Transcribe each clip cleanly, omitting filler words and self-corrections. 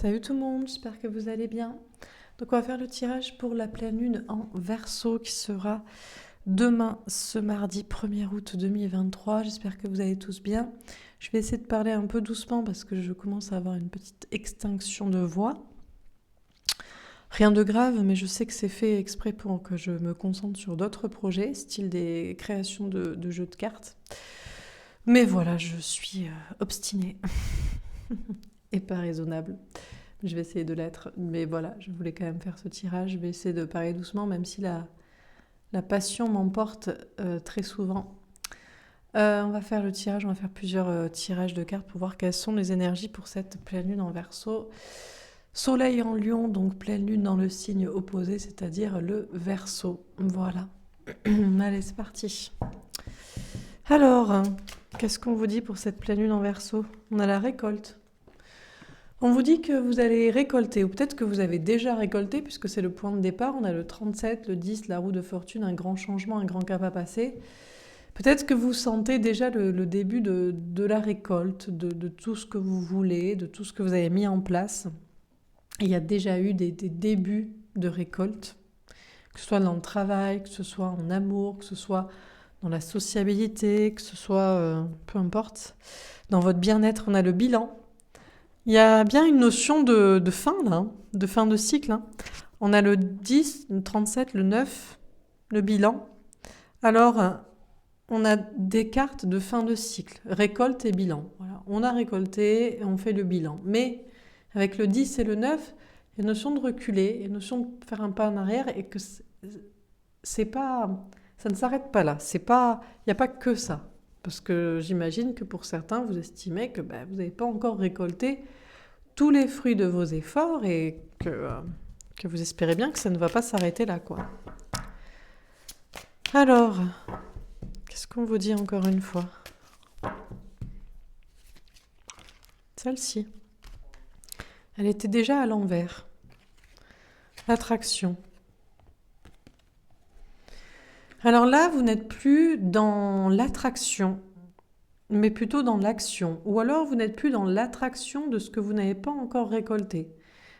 Salut tout le monde, j'espère que vous allez bien. Donc on va faire le tirage pour la pleine lune en Verseau qui sera demain, ce mardi 1er août 2023. J'espère que vous allez tous bien. Je vais essayer de parler un peu doucement parce que je commence à avoir une petite extinction de voix. Rien de grave, mais je sais que c'est fait exprès pour que je me concentre sur d'autres projets, style des créations de jeux de cartes. Mais voilà, je suis obstinée et pas raisonnable. Je vais essayer de l'être, mais voilà, je voulais quand même faire ce tirage. Je vais essayer de parler doucement, même si la passion m'emporte très souvent. On va faire le tirage, on va faire plusieurs tirages de cartes pour voir quelles sont les énergies pour cette pleine lune en Verseau. Soleil en Lion, donc pleine lune dans le signe opposé, c'est-à-dire le Verseau. Voilà. Allez, c'est parti. Alors, qu'est-ce qu'on vous dit pour cette pleine lune en Verseau ? On a la récolte. On vous dit que vous allez récolter, ou peut-être que vous avez déjà récolté, puisque c'est le point de départ. On a le 37, le 10, la roue de fortune, un grand changement, un grand cap à passer. Peut-être que vous sentez déjà le début de la récolte, de tout ce que vous voulez, de tout ce que vous avez mis en place. Il y a déjà eu des débuts de récolte, que ce soit dans le travail, que ce soit en amour, que ce soit dans la sociabilité, que ce soit, peu importe. Dans votre bien-être, on a le bilan. Il y a bien une notion de fin, là, hein, de fin de cycle. Hein. On a le 10, le 37, le 9, le bilan. Alors, on a des cartes de fin de cycle, récolte et bilan. Voilà. On a récolté et on fait le bilan. Mais avec le 10 et le 9, il y a une notion de reculer, il y a une notion de faire un pas en arrière et que c'est pas, ça ne s'arrête pas là. Il n'y a pas que ça. Parce que j'imagine que pour certains, vous estimez que vous n'avez pas encore récolté tous les fruits de vos efforts et que vous espérez bien que ça ne va pas s'arrêter là, quoi. Alors, qu'est-ce qu'on vous dit encore une fois ? Celle-ci. Elle était déjà à l'envers. L'attraction. Alors là, vous n'êtes plus dans l'attraction, mais plutôt dans l'action. Ou alors, vous n'êtes plus dans l'attraction de ce que vous n'avez pas encore récolté.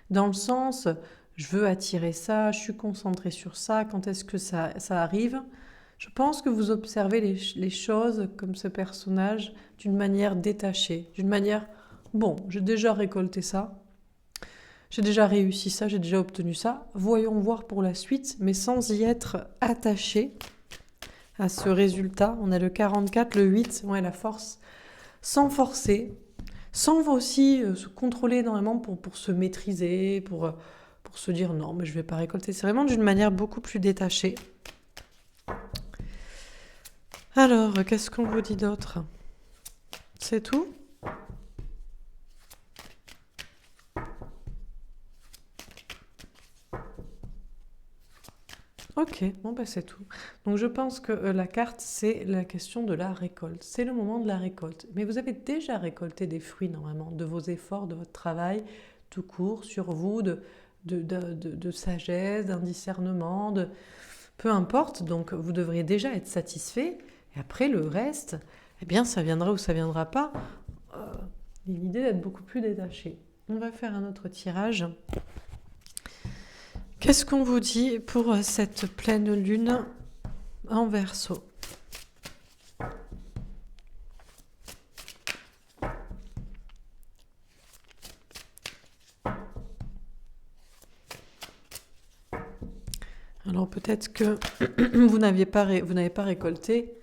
Dans le sens, je veux attirer ça, je suis concentrée sur ça, quand est-ce que ça arrive ? Je pense que vous observez les choses comme ce personnage d'une manière détachée, d'une manière, bon, j'ai déjà récolté ça, j'ai déjà réussi ça, j'ai déjà obtenu ça, voyons voir pour la suite, mais sans y être attaché à ce résultat. On a le 44, le 8, ouais, la force, sans forcer, sans aussi se contrôler énormément pour se maîtriser, pour se dire non, mais je ne vais pas récolter. C'est vraiment d'une manière beaucoup plus détachée. Alors, qu'est-ce qu'on vous dit d'autre ? C'est tout ? Ok, bon c'est tout. Donc je pense que la carte, c'est la question de la récolte. C'est le moment de la récolte. Mais vous avez déjà récolté des fruits normalement, de vos efforts, de votre travail, tout court, sur vous, de sagesse, d'un discernement, peu importe. Donc vous devriez déjà être satisfait. Et après le reste, eh bien ça viendra ou ça viendra pas. L'idée d'être beaucoup plus détaché. On va faire un autre tirage. Qu'est-ce qu'on vous dit pour cette pleine lune en Verseau ? Alors peut-être que vous n'avez pas récolté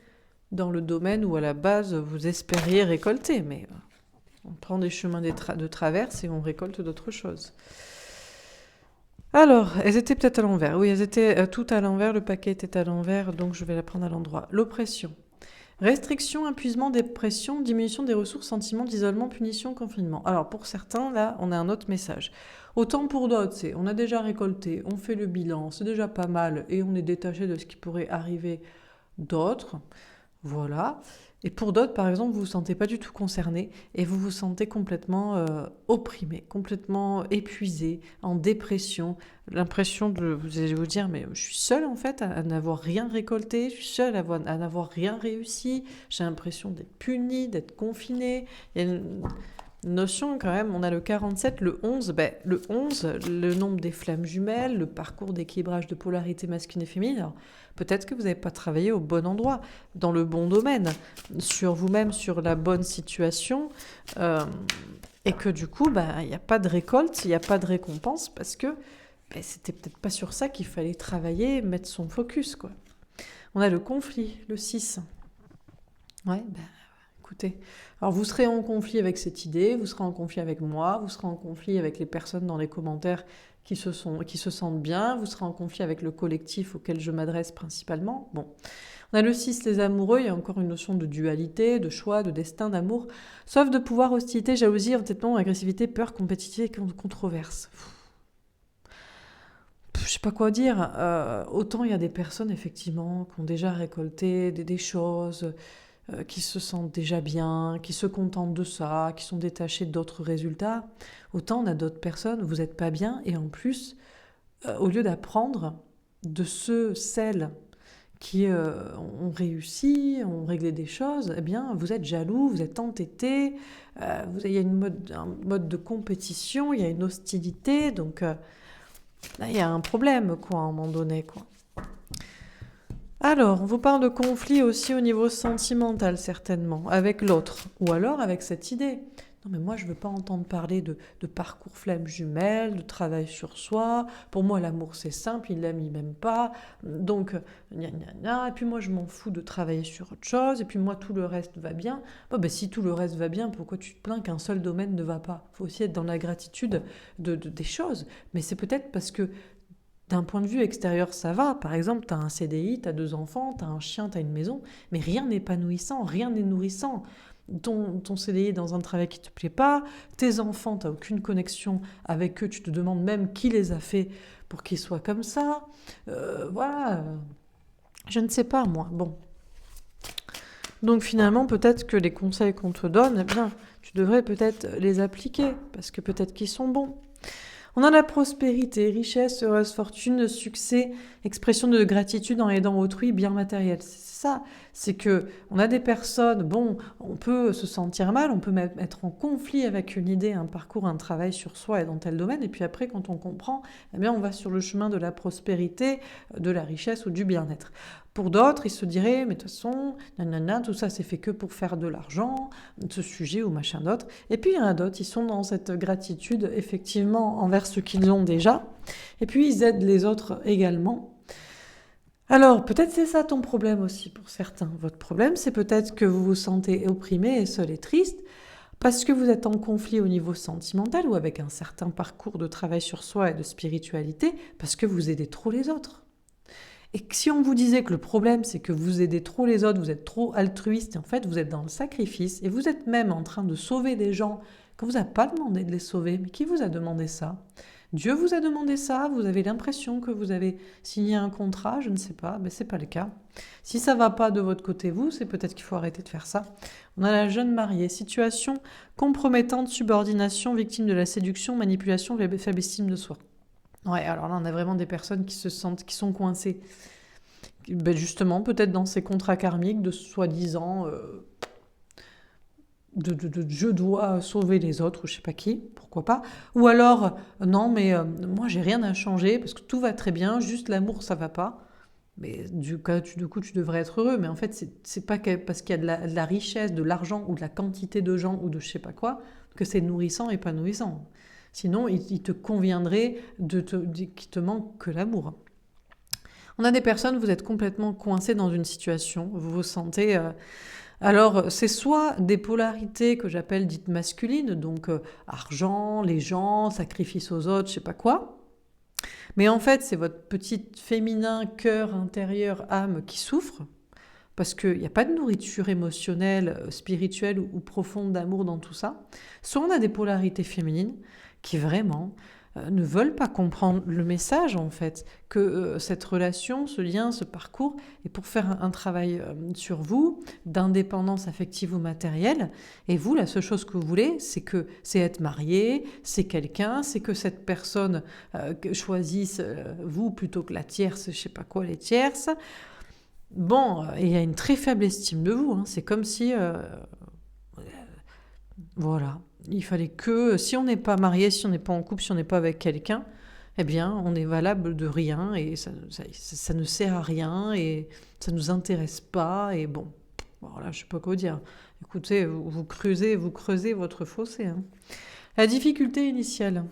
dans le domaine où à la base vous espériez récolter, mais on prend des chemins de traverse et on récolte d'autres choses. Alors, elles étaient peut-être à l'envers. Oui, elles étaient toutes à l'envers. Le paquet était à l'envers, donc je vais la prendre à l'endroit. L'oppression. Restriction, épuisement, dépression, diminution des ressources, sentiment d'isolement, punition, confinement. Alors, pour certains, là, on a un autre message. Autant pour d'autres, c'est on a déjà récolté, on fait le bilan, c'est déjà pas mal, et on est détaché de ce qui pourrait arriver d'autres. Voilà. Et pour d'autres, par exemple, vous ne vous sentez pas du tout concerné et vous vous sentez complètement opprimé, complètement épuisé, en dépression, l'impression de vous allez vous dire mais je suis seule en fait à n'avoir rien récolté, je suis seule à n'avoir rien réussi, j'ai l'impression d'être punie, d'être confinée. Notion quand même, on a le 47, le 11. Le 11, le nombre des flammes jumelles, le parcours d'équilibrage de polarité masculine et féminine. Alors, peut-être que vous n'avez pas travaillé au bon endroit, dans le bon domaine, sur vous-même, sur la bonne situation, et que du coup, il n'y a pas de récolte, il n'y a pas de récompense, parce que c'était peut-être pas sur ça qu'il fallait travailler, mettre son focus, quoi. On a le conflit, le 6. Ouais, écoutez, alors vous serez en conflit avec cette idée, vous serez en conflit avec moi, vous serez en conflit avec les personnes dans les commentaires qui se sentent bien, vous serez en conflit avec le collectif auquel je m'adresse principalement. Bon, on a le 6, les amoureux, il y a encore une notion de dualité, de choix, de destin, d'amour, sauf de pouvoir, hostilité, jalousie, entêtement, agressivité, peur, compétitivité et controverse. Je sais pas quoi dire. Autant il y a des personnes, effectivement, qui ont déjà récolté des choses, qui se sentent déjà bien, qui se contentent de ça, qui sont détachées d'autres résultats. Autant on a d'autres personnes, vous n'êtes pas bien, et en plus, au lieu d'apprendre de celles qui ont réussi, ont réglé des choses, eh bien, vous êtes jaloux, vous êtes entêté, il y a un mode de compétition, il y a une hostilité, donc là, il y a un problème, quoi, à un moment donné, quoi. Alors, on vous parle de conflit aussi au niveau sentimental, certainement, avec l'autre, ou alors avec cette idée. Non, mais moi, je ne veux pas entendre parler de parcours flamme jumelle, de travail sur soi. Pour moi, l'amour, c'est simple, il l'aime, il m'aime pas. Donc, gna gna gna. Et puis moi, je m'en fous de travailler sur autre chose. Et puis moi, tout le reste va bien. Si tout le reste va bien, pourquoi tu te plains qu'un seul domaine ne va pas? Il faut aussi être dans la gratitude des choses. Mais c'est peut-être parce que d'un point de vue extérieur, ça va. Par exemple, tu as un CDI, tu as 2 enfants, tu as un chien, tu as une maison, mais rien n'est épanouissant, rien n'est nourrissant. Ton CDI est dans un travail qui ne te plaît pas, tes enfants, tu n'as aucune connexion avec eux, tu te demandes même qui les a fait pour qu'ils soient comme ça. Voilà, je ne sais pas moi. Bon. Donc finalement, peut-être que les conseils qu'on te donne, eh bien, tu devrais peut-être les appliquer, parce que peut-être qu'ils sont bons. On a la prospérité, richesse, heureuse fortune, succès, expression de gratitude en aidant autrui, bien matériel. C'est ça, c'est que on a des personnes, on peut se sentir mal, on peut être en conflit avec une idée, un parcours, un travail sur soi et dans tel domaine, et puis après, quand on comprend, eh bien, on va sur le chemin de la prospérité, de la richesse ou du bien-être. Pour d'autres, ils se diraient, mais de toute façon, nanana, tout ça c'est fait que pour faire de l'argent, ce sujet ou machin d'autre. Et puis il y en a d'autres, ils sont dans cette gratitude effectivement envers ce qu'ils ont déjà. Et puis ils aident les autres également. Alors peut-être c'est ça ton problème aussi pour certains. Votre problème c'est peut-être que vous vous sentez opprimé et seul et triste parce que vous êtes en conflit au niveau sentimental ou avec un certain parcours de travail sur soi et de spiritualité parce que vous aidez trop les autres. Et si on vous disait que le problème, c'est que vous aidez trop les autres, vous êtes trop altruiste, et en fait, vous êtes dans le sacrifice, et vous êtes même en train de sauver des gens que vous n'avez pas demandé de les sauver, mais qui vous a demandé ça? Dieu vous a demandé ça, vous avez l'impression que vous avez signé un contrat, je ne sais pas, mais c'est pas le cas. Si ça va pas de votre côté, vous, c'est peut-être qu'il faut arrêter de faire ça. On a la jeune mariée, situation compromettante, subordination, victime de la séduction, manipulation, faible estime de soi. Ouais, alors là, on a vraiment des personnes qui se sentent, qui sont coincées. Justement, peut-être dans ces contrats karmiques de soi-disant je dois sauver les autres ou je sais pas qui, pourquoi pas. Ou alors, non, mais moi, j'ai rien à changer parce que tout va très bien, juste l'amour, ça va pas. Mais du coup, tu devrais être heureux. Mais en fait, c'est pas parce qu'il y a de la richesse, de l'argent ou de la quantité de gens ou de je sais pas quoi que c'est nourrissant et pas nourrissant. Sinon, il te conviendrait qu'il te manque que l'amour. On a des personnes, vous êtes complètement coincés dans une situation, vous vous sentez... Alors, c'est soit des polarités que j'appelle dites masculines, donc argent, les gens, sacrifice aux autres, je sais pas quoi. Mais en fait, c'est votre petit féminin cœur intérieur, âme qui souffre, parce qu'il n'y a pas de nourriture émotionnelle, spirituelle ou profonde d'amour dans tout ça. Soit on a des polarités féminines qui vraiment ne veulent pas comprendre le message, en fait, que cette relation, ce lien, ce parcours est pour faire un travail sur vous, d'indépendance affective ou matérielle. Et vous, la seule chose que vous voulez, c'est être marié, c'est quelqu'un, c'est que cette personne choisisse vous plutôt que la tierce, je sais pas quoi, les tierces. Bon, il y a une très faible estime de vous. Hein. C'est comme si... voilà. il fallait que, si on n'est pas marié, si on n'est pas en couple, si on n'est pas avec quelqu'un, eh bien, on est valable de rien et ça ne sert à rien et ça ne nous intéresse pas. Et bon, voilà, je sais pas quoi dire. Écoutez, vous creusez votre fossé, hein. La difficulté initiale.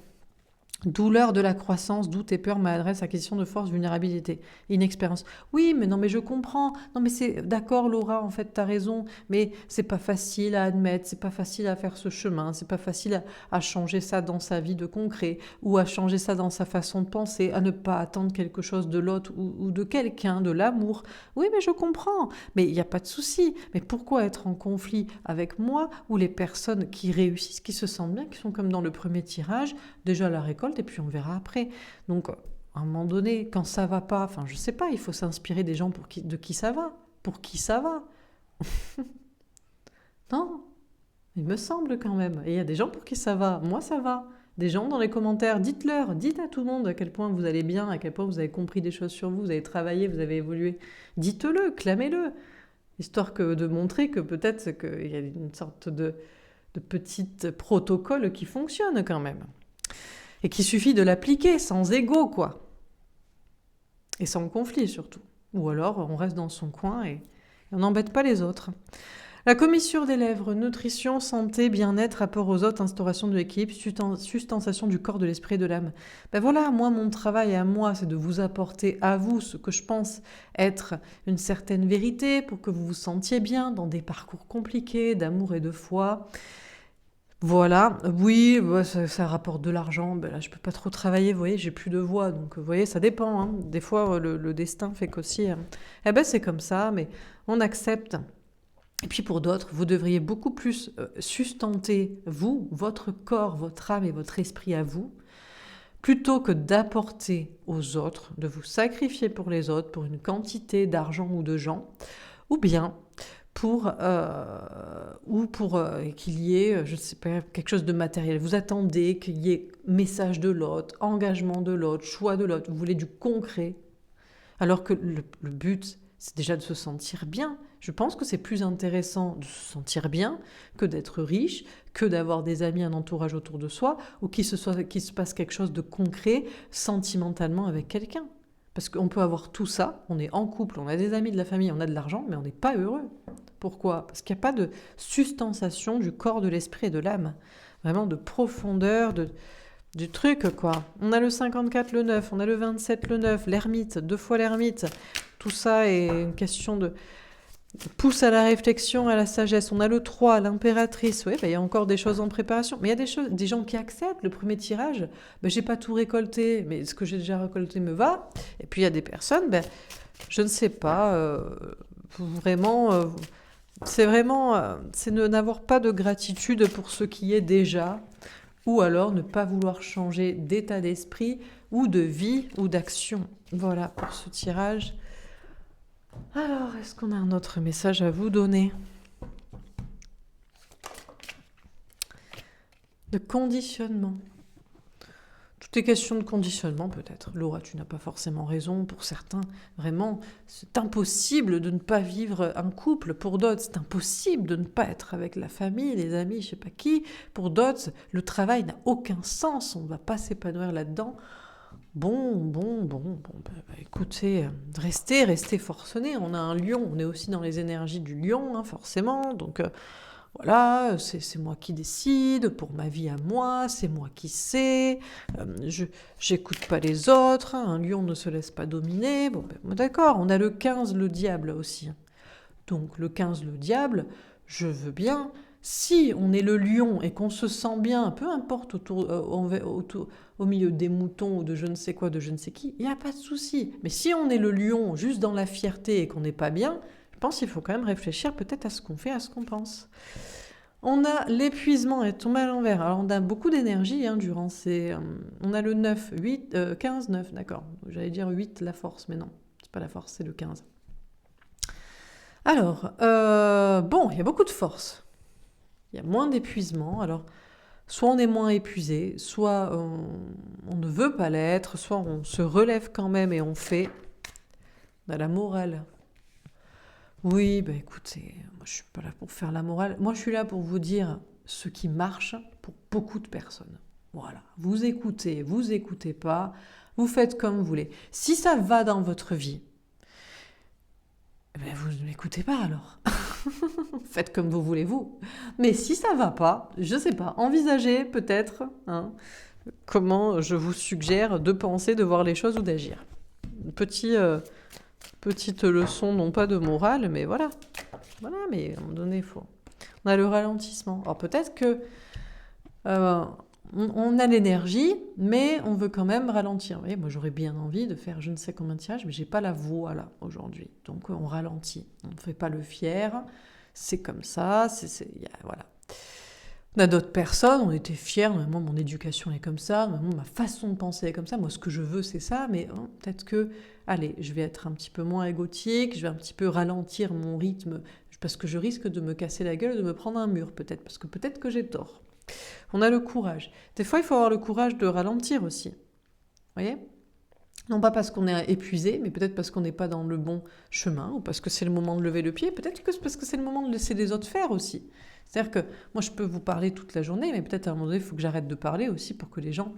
Douleur de la croissance, doute et peur, maladresse, acquisition de force, vulnérabilité, inexpérience. Oui, mais non, mais je comprends. Non, mais c'est d'accord, Laura, en fait, t'as raison. Mais c'est pas facile à admettre, c'est pas facile à faire ce chemin, c'est pas facile à changer ça dans sa vie de concret ou à changer ça dans sa façon de penser, à ne pas attendre quelque chose de l'autre ou de quelqu'un, de l'amour. Oui, mais je comprends. Mais il n'y a pas de souci. Mais pourquoi être en conflit avec moi ou les personnes qui réussissent, qui se sentent bien, qui sont comme dans le premier tirage, déjà la récolte et puis on verra après. Donc, à un moment donné, quand ça va pas, enfin, je sais pas, il faut s'inspirer des gens de qui ça va. Pour qui ça va. Non, il me semble quand même. Et il y a des gens pour qui ça va. Moi, ça va. Des gens dans les commentaires, dites-leur, dites à tout le monde à quel point vous allez bien, à quel point vous avez compris des choses sur vous, vous avez travaillé, vous avez évolué. Dites-le, clamez-le. Histoire que de montrer que peut-être qu'il y a une sorte de petit protocole qui fonctionne quand même. Et qu'il suffit de l'appliquer sans ego, quoi. Et sans conflit, surtout. Ou alors, on reste dans son coin et on n'embête pas les autres. La commissure des lèvres, nutrition, santé, bien-être, rapport aux autres, instauration de l'équilibre, sustentation du corps, de l'esprit et de l'âme. Ben voilà, moi, mon travail à moi, c'est de vous apporter à vous ce que je pense être une certaine vérité pour que vous vous sentiez bien dans des parcours compliqués d'amour et de foi. Voilà, oui, ça rapporte de l'argent. Ben là, je peux pas trop travailler, vous voyez, j'ai plus de voix. Donc, vous voyez, ça dépend, hein. Des fois, le destin fait qu'aussi, eh ben, c'est comme ça, mais on accepte. Et puis pour d'autres, vous devriez beaucoup plus sustenter, vous, votre corps, votre âme et votre esprit à vous, plutôt que d'apporter aux autres, de vous sacrifier pour les autres, pour une quantité d'argent ou de gens, ou bien pour qu'il y ait, je ne sais pas, quelque chose de matériel. Vous attendez qu'il y ait message de l'autre, engagement de l'autre, choix de l'autre. Vous voulez du concret, alors que le but, c'est déjà de se sentir bien. Je pense que c'est plus intéressant de se sentir bien que d'être riche, que d'avoir des amis, un entourage autour de soi, ou qu'il se passe quelque chose de concret sentimentalement avec quelqu'un. Parce qu'on peut avoir tout ça, on est en couple, on a des amis, de la famille, on a de l'argent, mais on n'est pas heureux. Pourquoi ? Parce qu'il n'y a pas de sustentation du corps, de l'esprit et de l'âme. Vraiment de profondeur, du truc, quoi. On a le 54, le 9, on a le 27, le 9, l'ermite, 2 fois l'ermite. Tout ça est une question de pousse à la réflexion, à la sagesse. On a le 3, l'impératrice. Oui, il y a encore des choses en préparation. Mais il y a des gens qui acceptent le premier tirage. J'ai pas tout récolté, mais ce que j'ai déjà récolté me va. Et puis il y a des personnes, je ne sais pas, vraiment... c'est de n'avoir pas de gratitude pour ce qui est déjà, ou alors ne pas vouloir changer d'état d'esprit, ou de vie, ou d'action. Voilà pour ce tirage. Alors, est-ce qu'on a un autre message à vous donner ? De conditionnement. Tout est question de conditionnement peut-être. Laura, tu n'as pas forcément raison. Pour certains, vraiment, c'est impossible de ne pas vivre un couple. Pour d'autres, c'est impossible de ne pas être avec la famille, les amis, je sais pas qui. Pour d'autres, le travail n'a aucun sens. On ne va pas s'épanouir là-dedans. Bon, écoutez, restez forcenés. On a un lion, on est aussi dans les énergies du lion, hein, forcément. Donc voilà, c'est moi qui décide pour ma vie à moi, c'est moi qui sais. J'écoute pas les autres. Hein, un lion ne se laisse pas dominer. Bon, d'accord, on a le 15, le diable aussi. Donc le 15, le diable, je veux bien. Si on est le lion et qu'on se sent bien, peu importe au milieu des moutons ou de je ne sais quoi, de je ne sais qui, il n'y a pas de souci. Mais si on est le lion juste dans la fierté et qu'on n'est pas bien, je pense qu'il faut quand même réfléchir peut-être à ce qu'on fait, à ce qu'on pense. On a l'épuisement et tombé à l'envers. Alors on a beaucoup d'énergie durant ces... on a le 9, 8, 15, 9, d'accord. J'allais dire 8, la force, mais non, c'est pas la force, c'est le 15. Alors, il y a beaucoup de force. Il y a moins d'épuisement. Alors, soit on est moins épuisé, soit on ne veut pas l'être, soit on se relève quand même et on fait. On a la morale. Oui, écoutez, moi je suis pas là pour faire la morale. Moi je suis là pour vous dire ce qui marche pour beaucoup de personnes. Voilà, vous écoutez pas, vous faites comme vous voulez. Si ça va dans votre vie, ben vous ne m'écoutez pas alors. Faites comme vous voulez vous. Mais si ça va pas, je sais pas, envisagez peut-être comment je vous suggère de penser, de voir les choses ou d'agir. Petite leçon, non pas de morale, mais voilà. Voilà, mais à un moment donné, il faut... On a le ralentissement. Alors peut-être que on a l'énergie, mais on veut quand même ralentir. Vous voyez, moi j'aurais bien envie de faire je ne sais combien de tirages, mais j'ai pas la voix là aujourd'hui. Donc on ralentit. On ne fait pas le fier. C'est comme ça. Voilà. On a d'autres personnes, on était fiers, moi mon éducation est comme ça, ma façon de penser est comme ça, moi ce que je veux c'est ça, mais peut-être que, allez, je vais être un petit peu moins égotique, je vais un petit peu ralentir mon rythme, parce que je risque de me casser la gueule, de me prendre un mur peut-être, parce que peut-être que j'ai tort. On a le courage. Des fois il faut avoir le courage de ralentir aussi, vous voyez ? Non pas parce qu'on est épuisé, mais peut-être parce qu'on n'est pas dans le bon chemin, ou parce que c'est le moment de lever le pied, peut-être que c'est parce que c'est le moment de laisser les autres faire aussi. C'est-à-dire que moi, je peux vous parler toute la journée, mais peut-être à un moment donné, il faut que j'arrête de parler aussi pour que les gens,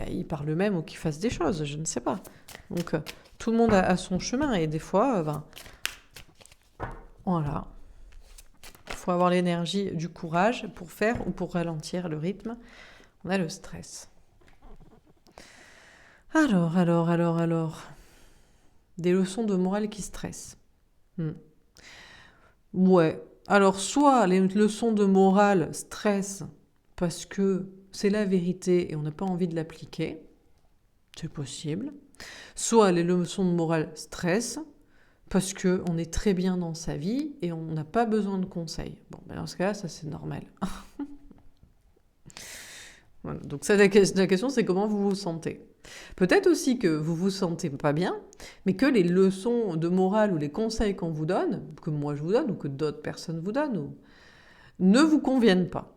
ils parlent eux-mêmes ou qu'ils fassent des choses, je ne sais pas. Donc, tout le monde a son chemin, et des fois, voilà. Il faut avoir l'énergie, du courage pour faire ou pour ralentir le rythme. On a le stress. Alors. Des leçons de morale qui stressent. Ouais. Alors, soit les leçons de morale stressent parce que c'est la vérité et on n'a pas envie de l'appliquer. C'est possible. Soit les leçons de morale stressent parce qu'on est très bien dans sa vie et on n'a pas besoin de conseils. Bon, dans ce cas-là, ça c'est normal. Voilà. Donc la question, c'est comment vous vous sentez. Peut-être aussi que vous vous sentez pas bien, mais que les leçons de morale ou les conseils qu'on vous donne, que moi je vous donne ou que d'autres personnes vous donnent, ne vous conviennent pas.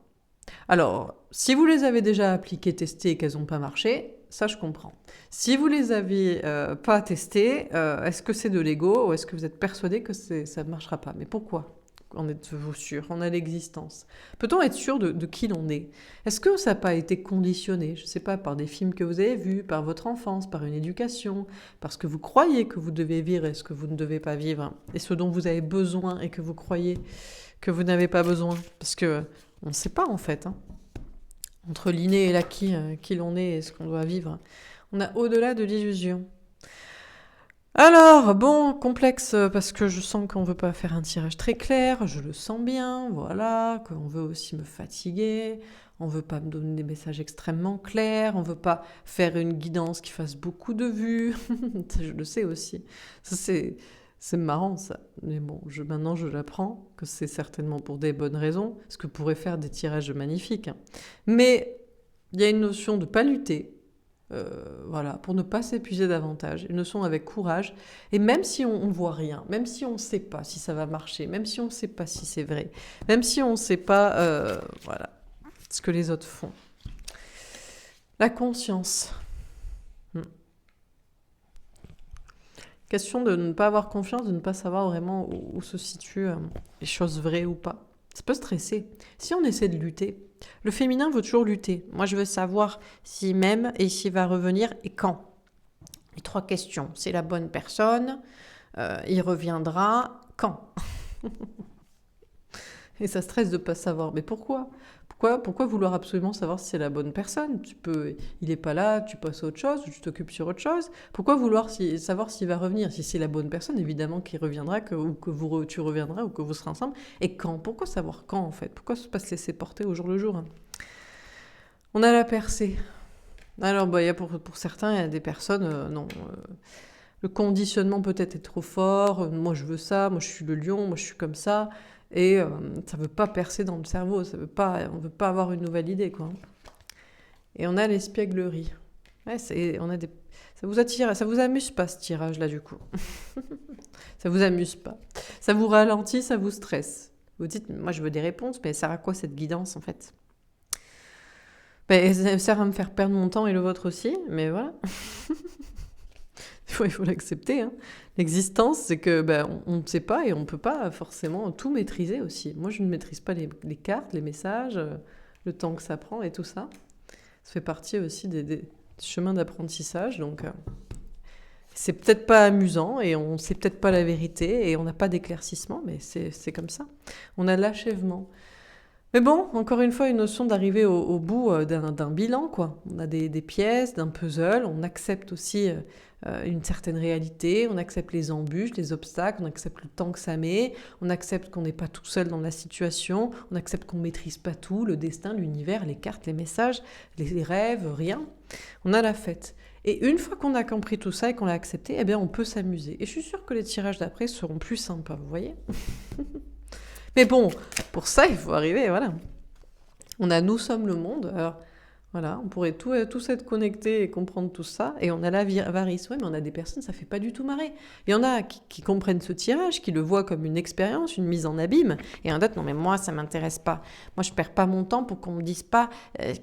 Alors, si vous les avez déjà appliquées, testées et qu'elles n'ont pas marché, ça je comprends. Si vous les avez pas testées, est-ce que c'est de l'ego ou est-ce que vous êtes persuadé que ça ne marchera pas ? Mais pourquoi ? En êtes-vous sûr ? On a l'existence. Peut-on être sûr de qui l'on est ? Est-ce que ça n'a pas été conditionné, je ne sais pas, par des films que vous avez vus, par votre enfance, par une éducation, parce que vous croyez que vous devez vivre et ce que vous ne devez pas vivre, et ce dont vous avez besoin et que vous croyez que vous n'avez pas besoin ? Parce que on ne sait pas en fait. Entre l'inné et l'acquis, qui l'on est et ce qu'on doit vivre, on a au-delà de l'illusion. Alors, bon, complexe, parce que je sens qu'on veut pas faire un tirage très clair, je le sens bien, voilà, qu'on veut aussi me fatiguer, on veut pas me donner des messages extrêmement clairs, on veut pas faire une guidance qui fasse beaucoup de vues, je le sais aussi. Ça, c'est marrant, ça. Mais bon, maintenant, je l'apprends, que c'est certainement pour des bonnes raisons, parce que pourrait faire des tirages magnifiques. Mais il y a une notion de pas lutter, voilà, pour ne pas s'épuiser davantage, une notion avec courage, et même si on voit rien, même si on ne sait pas si ça va marcher, même si on ne sait pas si c'est vrai, même si on ne sait pas voilà, ce que les autres font. La conscience. Question de ne pas avoir confiance, de ne pas savoir vraiment où se situent les choses vraies ou pas. Ça peut stresser. Si on essaie de lutter, le féminin veut toujours lutter. Moi, je veux savoir s'il m'aime et s'il va revenir et quand. Les 3 questions. C'est la bonne personne, il reviendra, quand. Et ça stresse de ne pas savoir. Mais pourquoi vouloir absolument savoir si c'est la bonne personne ? Il n'est pas là, tu passes à autre chose, ou tu t'occupes sur autre chose. Pourquoi vouloir savoir s'il va revenir ? Si c'est la bonne personne, évidemment qu'il reviendra, ou que tu reviendras, ou que vous serez ensemble. Et quand ? Pourquoi savoir quand, en fait ? Pourquoi pas se laisser porter au jour le jour ? On a la percée. Alors, pour certains, il y a des personnes, non... le conditionnement peut-être est trop fort. Moi, je veux ça. Moi, je suis le lion. Moi, je suis comme ça. Et ça ne veut pas percer dans le cerveau, on ne veut pas avoir une nouvelle idée, quoi. Et on a l'espièglerie. Ouais, ça vous attire, ça vous amuse pas ce tirage-là du coup. Ça vous amuse pas. Ça vous ralentit, ça vous stresse. Vous dites, moi je veux des réponses, mais ça sert à quoi cette guidance en fait ? Ça sert à me faire perdre mon temps et le vôtre aussi, mais voilà. Il faut l'accepter. L'existence, c'est que on ne sait pas et on ne peut pas forcément tout maîtriser aussi. Moi, je ne maîtrise pas les cartes, les messages. le temps que ça prend et tout ça. Ça fait partie aussi des chemins d'apprentissage, donc c'est peut-être pas amusant et on sait peut-être pas la vérité et on n'a pas d'éclaircissement, mais c'est comme ça. On a l'achèvement. Mais bon, encore une fois, une notion d'arriver au bout d'un bilan, quoi. On a des pièces, d'un puzzle, on accepte aussi une certaine réalité, on accepte les embûches, les obstacles, on accepte le temps que ça met, on accepte qu'on n'est pas tout seul dans la situation, on accepte qu'on ne maîtrise pas tout, le destin, l'univers, les cartes, les messages, les rêves, rien. On a la fête. Et une fois qu'on a compris tout ça et qu'on l'a accepté, eh bien on peut s'amuser. Et je suis sûre que les tirages d'après seront plus sympas, vous voyez. Mais bon, pour ça, il faut arriver, voilà. On a Nous sommes le monde, alors voilà, on pourrait tous être connectés et comprendre tout ça, et on a l'avarice, ouais, mais on a des personnes, ça fait pas du tout marrer. Il y en a qui comprennent ce tirage, qui le voient comme une expérience, une mise en abîme, et en d'autres, non mais moi, ça m'intéresse pas. Moi, je perds pas mon temps pour qu'on me dise pas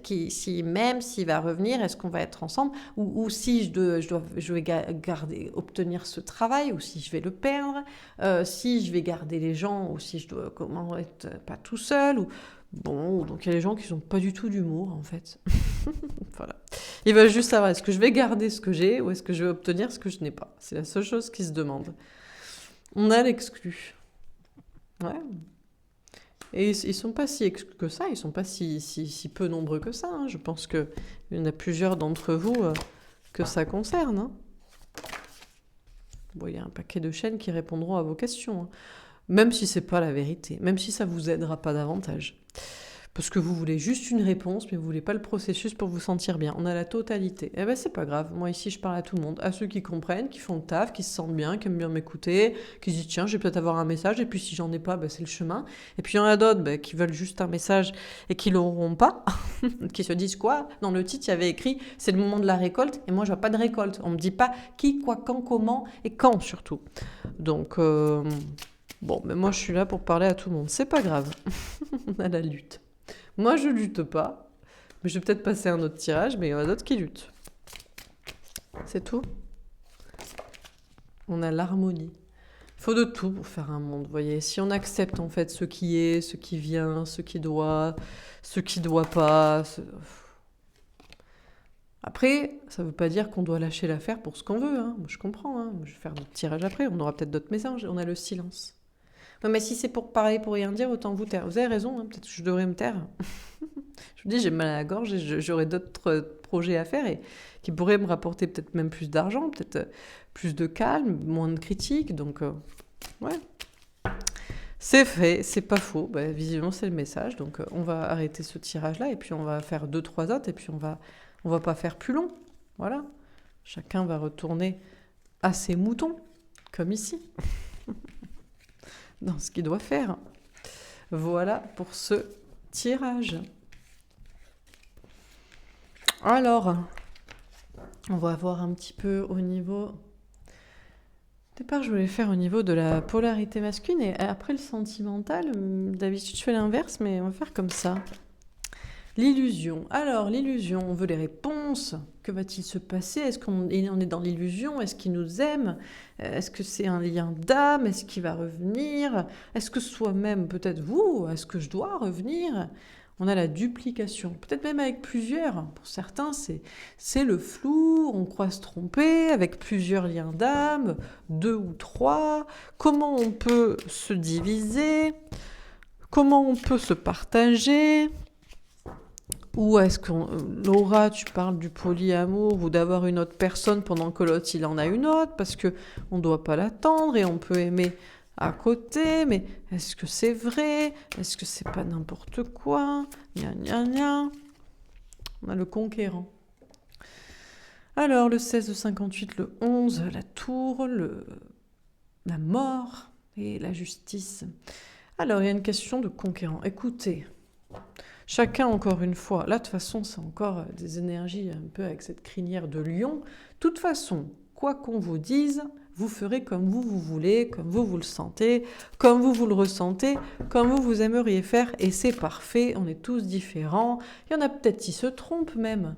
s'il va revenir, est-ce qu'on va être ensemble, ou si je vais obtenir ce travail, ou si je vais le perdre, si je vais garder les gens, ou si je dois comment être pas tout seul, ou... Bon, donc il y a les gens qui n'ont pas du tout d'humour, en fait. Voilà. Ils veulent juste savoir, est-ce que je vais garder ce que j'ai ou est-ce que je vais obtenir ce que je n'ai pas. C'est la seule chose qu'ils se demandent. On a l'exclu. Ouais. Et ils sont pas si exclus que ça, ils sont pas si peu nombreux que ça. Hein. Je pense qu'il y en a plusieurs d'entre vous que ça concerne. Hein. Bon, il y a un paquet de chaînes qui répondront à vos questions. Hein. Même si c'est pas la vérité, même si ça vous aidera pas davantage. Parce que vous voulez juste une réponse, mais vous voulez pas le processus pour vous sentir bien. On a la totalité. Eh ben c'est pas grave. Moi ici je parle à tout le monde, à ceux qui comprennent, qui font le taf, qui se sentent bien, qui aiment bien m'écouter, qui se disent tiens je vais peut-être avoir un message et puis si j'en ai pas, ben, c'est le chemin. Et puis il y en a d'autres qui veulent juste un message et qui l'auront pas, qui se disent quoi. Dans le titre il y avait écrit c'est le moment de la récolte et moi je vois pas de récolte. On me dit pas qui, quoi, quand, comment et quand surtout. Donc bon, mais moi je suis là pour parler à tout le monde. C'est pas grave. On a la lutte. Moi, je lutte pas. Mais je vais peut-être passer un autre tirage, mais il y en a d'autres qui luttent. C'est tout. On a l'harmonie. Il faut de tout pour faire un monde, vous voyez. Si on accepte en fait ce qui est, ce qui vient, ce qui doit pas... Après, ça ne veut pas dire qu'on doit lâcher l'affaire pour ce qu'on veut. Hein. Moi, je comprends. Hein. Je vais faire d'autres tirages après. On aura peut-être d'autres messages. On a le silence. Non, mais si c'est pour parler, pour rien dire, autant vous taire. Vous avez raison, hein, peut-être que je devrais me taire. Je vous dis, j'ai mal à la gorge et j'aurais d'autres projets à faire et qui pourraient me rapporter peut-être même plus d'argent, peut-être plus de calme, moins de critiques. Donc, ouais. C'est fait, c'est pas faux. Bah, visiblement, c'est le message. Donc, on va arrêter ce tirage-là et puis on va faire 2-3 autres et puis on va pas faire plus long. Voilà. Chacun va retourner à ses moutons, comme ici. Dans ce qu'il doit faire. Voilà pour ce tirage. Alors, on va voir un petit peu au niveau... Au départ, je voulais faire au niveau de la polarité masculine et après le sentimental, d'habitude je fais l'inverse, mais on va faire comme ça. L'illusion. Alors, l'illusion, on veut les réponses. Que va-t-il se passer? Est-ce qu'on est dans l'illusion? Est-ce qu'il nous aime? Est-ce que c'est un lien d'âme? Est-ce qu'il va revenir? Est-ce que soi-même, peut-être vous, est-ce que je dois revenir? On a la duplication, peut-être même avec plusieurs. Pour certains, c'est le flou, on croit se tromper, avec plusieurs liens d'âme, 2 ou 3. Comment on peut se diviser? Comment on peut se partager? Ou est-ce que Laura, tu parles du polyamour ou d'avoir une autre personne pendant que l'autre il en a une autre parce que on doit pas l'attendre et on peut aimer à côté, mais est-ce que c'est vrai? Est-ce que c'est pas n'importe quoi? Gna gna gna. On a le conquérant. Alors le 16 de 58, le 11, la tour, la mort et la justice. Alors il y a une question de conquérant. Écoutez. Chacun, encore une fois, là de toute façon c'est encore des énergies un peu avec cette crinière de lion. De toute façon, quoi qu'on vous dise, vous ferez comme vous voulez, comme vous le sentez, comme vous le ressentez, comme vous aimeriez faire et c'est parfait, on est tous différents. Il y en a peut-être qui se trompent même,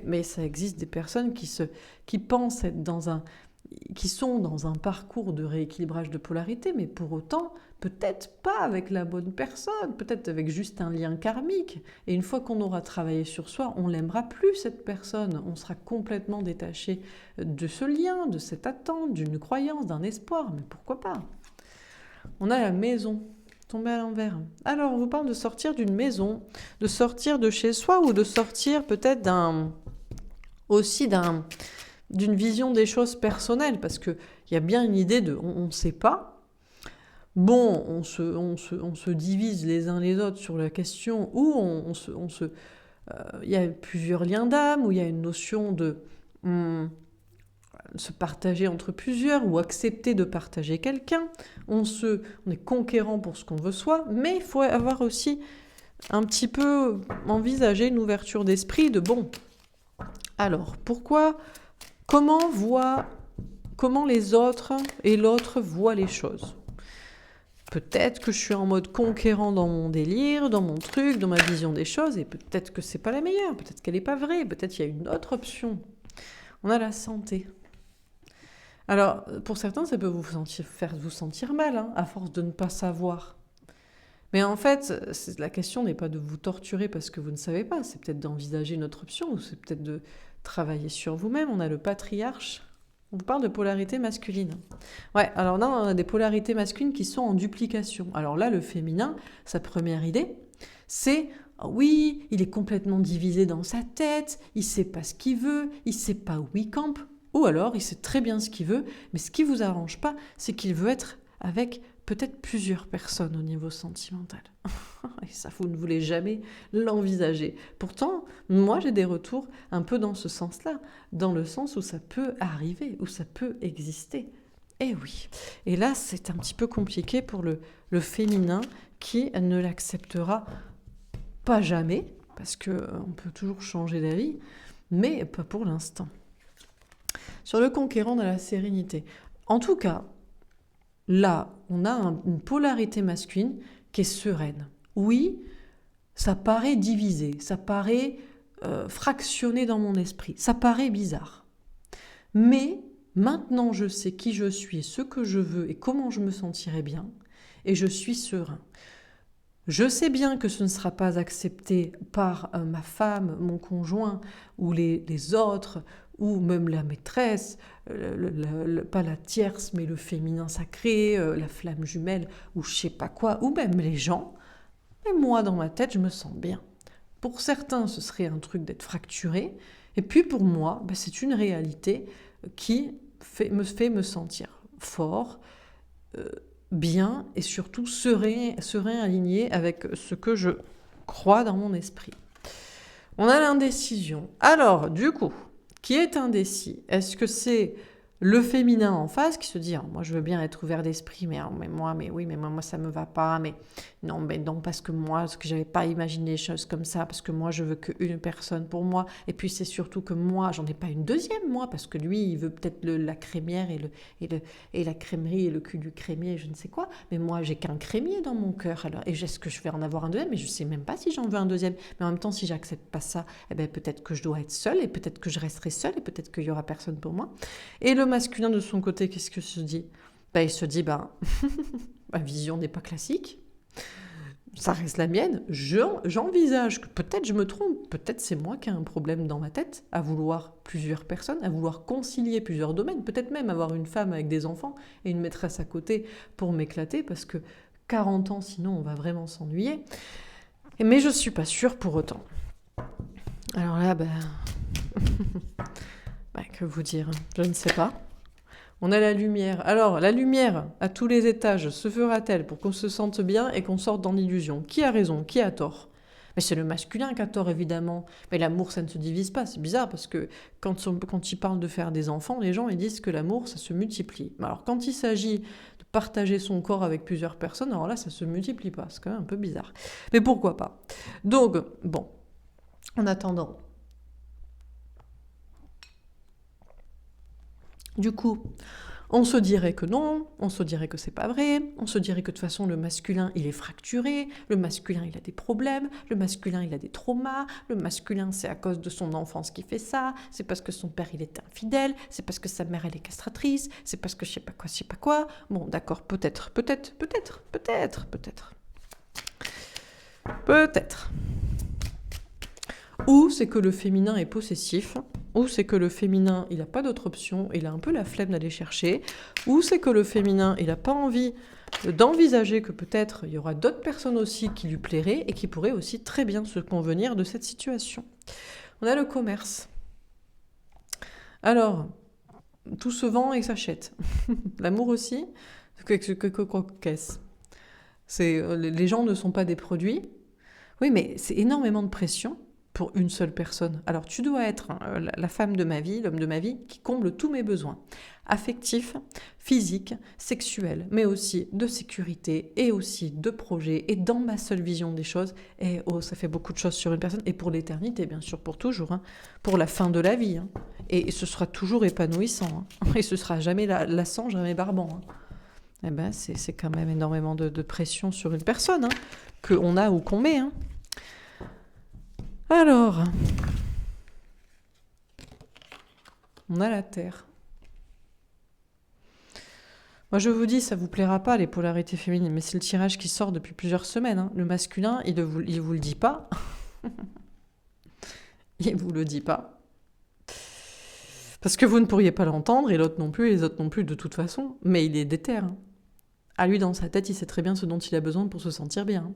mais ça existe des personnes qui pensent être dans qui sont dans un parcours de rééquilibrage de polarité, mais pour autant, peut-être pas avec la bonne personne, peut-être avec juste un lien karmique. Et une fois qu'on aura travaillé sur soi, on l'aimera plus, cette personne. On sera complètement détaché de ce lien, de cette attente, d'une croyance, d'un espoir. Mais pourquoi pas? On a la maison tombée à l'envers. Alors, on vous parle de sortir d'une maison, de sortir de chez soi ou de sortir peut-être d'une vision des choses personnelles, parce qu'il y a bien une idée de on ne sait pas. Bon, on se divise les uns les autres sur la question où il y a plusieurs liens d'âme, où il y a une notion de se partager entre plusieurs ou accepter de partager quelqu'un. On est conquérant pour ce qu'on veut soi, mais il faut avoir aussi un petit peu envisagé une ouverture d'esprit de bon. Alors, comment les autres et l'autre voient les choses. Peut-être que je suis en mode conquérant dans mon délire, dans mon truc, dans ma vision des choses, et peut-être que c'est pas la meilleure, peut-être qu'elle n'est pas vraie, peut-être qu'il y a une autre option. On a la santé. Alors, pour certains, ça peut faire vous sentir mal, hein, à force de ne pas savoir. Mais en fait, la question n'est pas de vous torturer parce que vous ne savez pas, c'est peut-être d'envisager une autre option, ou c'est peut-être de travailler sur vous-même. On a le patriarche. On vous parle de polarité masculine. Ouais, alors là, on a des polarités masculines qui sont en duplication. Alors là, le féminin, sa première idée, c'est oui, il est complètement divisé dans sa tête, il ne sait pas ce qu'il veut, il ne sait pas où il campe, ou alors il sait très bien ce qu'il veut, mais ce qui ne vous arrange pas, c'est qu'il veut être avec peut-être plusieurs personnes au niveau sentimental. Et ça, vous ne voulez jamais l'envisager. Pourtant, moi, j'ai des retours un peu dans ce sens-là, dans le sens où ça peut arriver, où ça peut exister. Et oui. Et là, c'est un petit peu compliqué pour le féminin qui ne l'acceptera pas jamais, parce qu'on peut toujours changer d'avis, mais pas pour l'instant. Sur le conquérant de la sérénité. En tout cas, là, on a une polarité masculine qui est sereine. Oui, ça paraît divisé, ça paraît fractionné dans mon esprit, ça paraît bizarre. Mais maintenant, je sais qui je suis, ce que je veux et comment je me sentirai bien, et je suis serein. Je sais bien que ce ne sera pas accepté par ma femme, mon conjoint, ou les autres, ou même la maîtresse, pas la tierce, mais le féminin sacré, la flamme jumelle, ou je sais pas quoi, ou même les gens. Mais moi, dans ma tête, je me sens bien. Pour certains, ce serait un truc d'être fracturé, et puis pour moi, c'est une réalité qui me fait me sentir fort, bien et surtout serein, aligné avec ce que je crois dans mon esprit. On a l'indécision. Alors, du coup, qui est indécis? Est-ce que c'est le féminin en face qui se dit moi je veux bien être ouvert d'esprit, mais moi ça me va pas, mais non parce que moi ce que j'avais pas imaginé les choses comme ça, parce que moi je veux qu'une personne pour moi, et puis c'est surtout que moi j'en ai pas une deuxième, moi, parce que lui il veut peut-être la crémière et la crèmerie et le cul du crémier et je ne sais quoi, mais moi j'ai qu'un crémier dans mon cœur, alors, et est-ce que je vais en avoir un deuxième? Mais je sais même pas si j'en veux un deuxième, mais en même temps si j'accepte pas ça, peut-être que je dois être seule, et peut-être que je resterai seule, et peut-être qu'il y aura personne pour moi. Et le masculin de son côté, qu'est-ce qu'il se dit? Il se dit, ma vision n'est pas classique, ça reste la mienne, j'envisage que peut-être je me trompe, peut-être c'est moi qui ai un problème dans ma tête, à vouloir plusieurs personnes, à vouloir concilier plusieurs domaines, peut-être même avoir une femme avec des enfants et une maîtresse à côté pour m'éclater, parce que 40 ans, sinon on va vraiment s'ennuyer. Mais je ne suis pas sûre pour autant. Alors là, que vous dire, je ne sais pas. On a la lumière. Alors, la lumière, à tous les étages, se fera-t-elle pour qu'on se sente bien et qu'on sorte dans l'illusion? Qui a raison? Qui a tort? Mais c'est le masculin qui a tort, évidemment. Mais l'amour, ça ne se divise pas. C'est bizarre, parce que quand il parle de faire des enfants, les gens ils disent que l'amour, ça se multiplie. Alors, quand il s'agit de partager son corps avec plusieurs personnes, alors là, ça se multiplie pas. C'est quand même un peu bizarre. Mais pourquoi pas? Donc, bon, en attendant... Du coup, On se dirait que non, on se dirait que c'est pas vrai, on se dirait que de toute façon le masculin il est fracturé, le masculin il a des problèmes, le masculin il a des traumas, le masculin c'est à cause de son enfance qu'il fait ça, c'est parce que son père il est infidèle, c'est parce que sa mère elle est castratrice, c'est parce que je sais pas quoi, je sais pas quoi. Bon d'accord, peut-être. Ou c'est que le féminin est possessif, ou c'est que le féminin, il n'a pas d'autre option, il a un peu la flemme d'aller chercher, ou c'est que le féminin, il n'a pas envie d'envisager que peut-être il y aura d'autres personnes aussi qui lui plairaient et qui pourraient aussi très bien se convenir de cette situation. On a le commerce. Alors, tout se vend et s'achète. L'amour aussi, qu'est-ce les gens ne sont pas des produits. Oui, mais c'est énormément de pression pour une seule personne. Alors tu dois être la femme de ma vie, l'homme de ma vie, qui comble tous mes besoins. Affectifs, physiques, sexuels, mais aussi de sécurité et aussi de projet et dans ma seule vision des choses. Et oh, ça fait beaucoup de choses sur une personne et pour l'éternité, bien sûr, pour toujours, hein, pour la fin de la vie. Hein. Et ce sera toujours épanouissant. Hein. Et ce sera jamais lassant, jamais barbant. Hein. Eh ben, c'est quand même énormément de pression sur une personne, hein, qu'on a ou qu'on met. Hein. Alors, on a la Terre. Moi, je vous dis, ça vous plaira pas, les polarités féminines, mais c'est le tirage qui sort depuis plusieurs semaines. Hein. Le masculin, il vous le dit pas. Il vous le dit pas. Parce que vous ne pourriez pas l'entendre, et l'autre non plus, et les autres non plus, de toute façon. Mais il est déter. Hein. À lui, dans sa tête, il sait très bien ce dont il a besoin pour se sentir bien. Hein.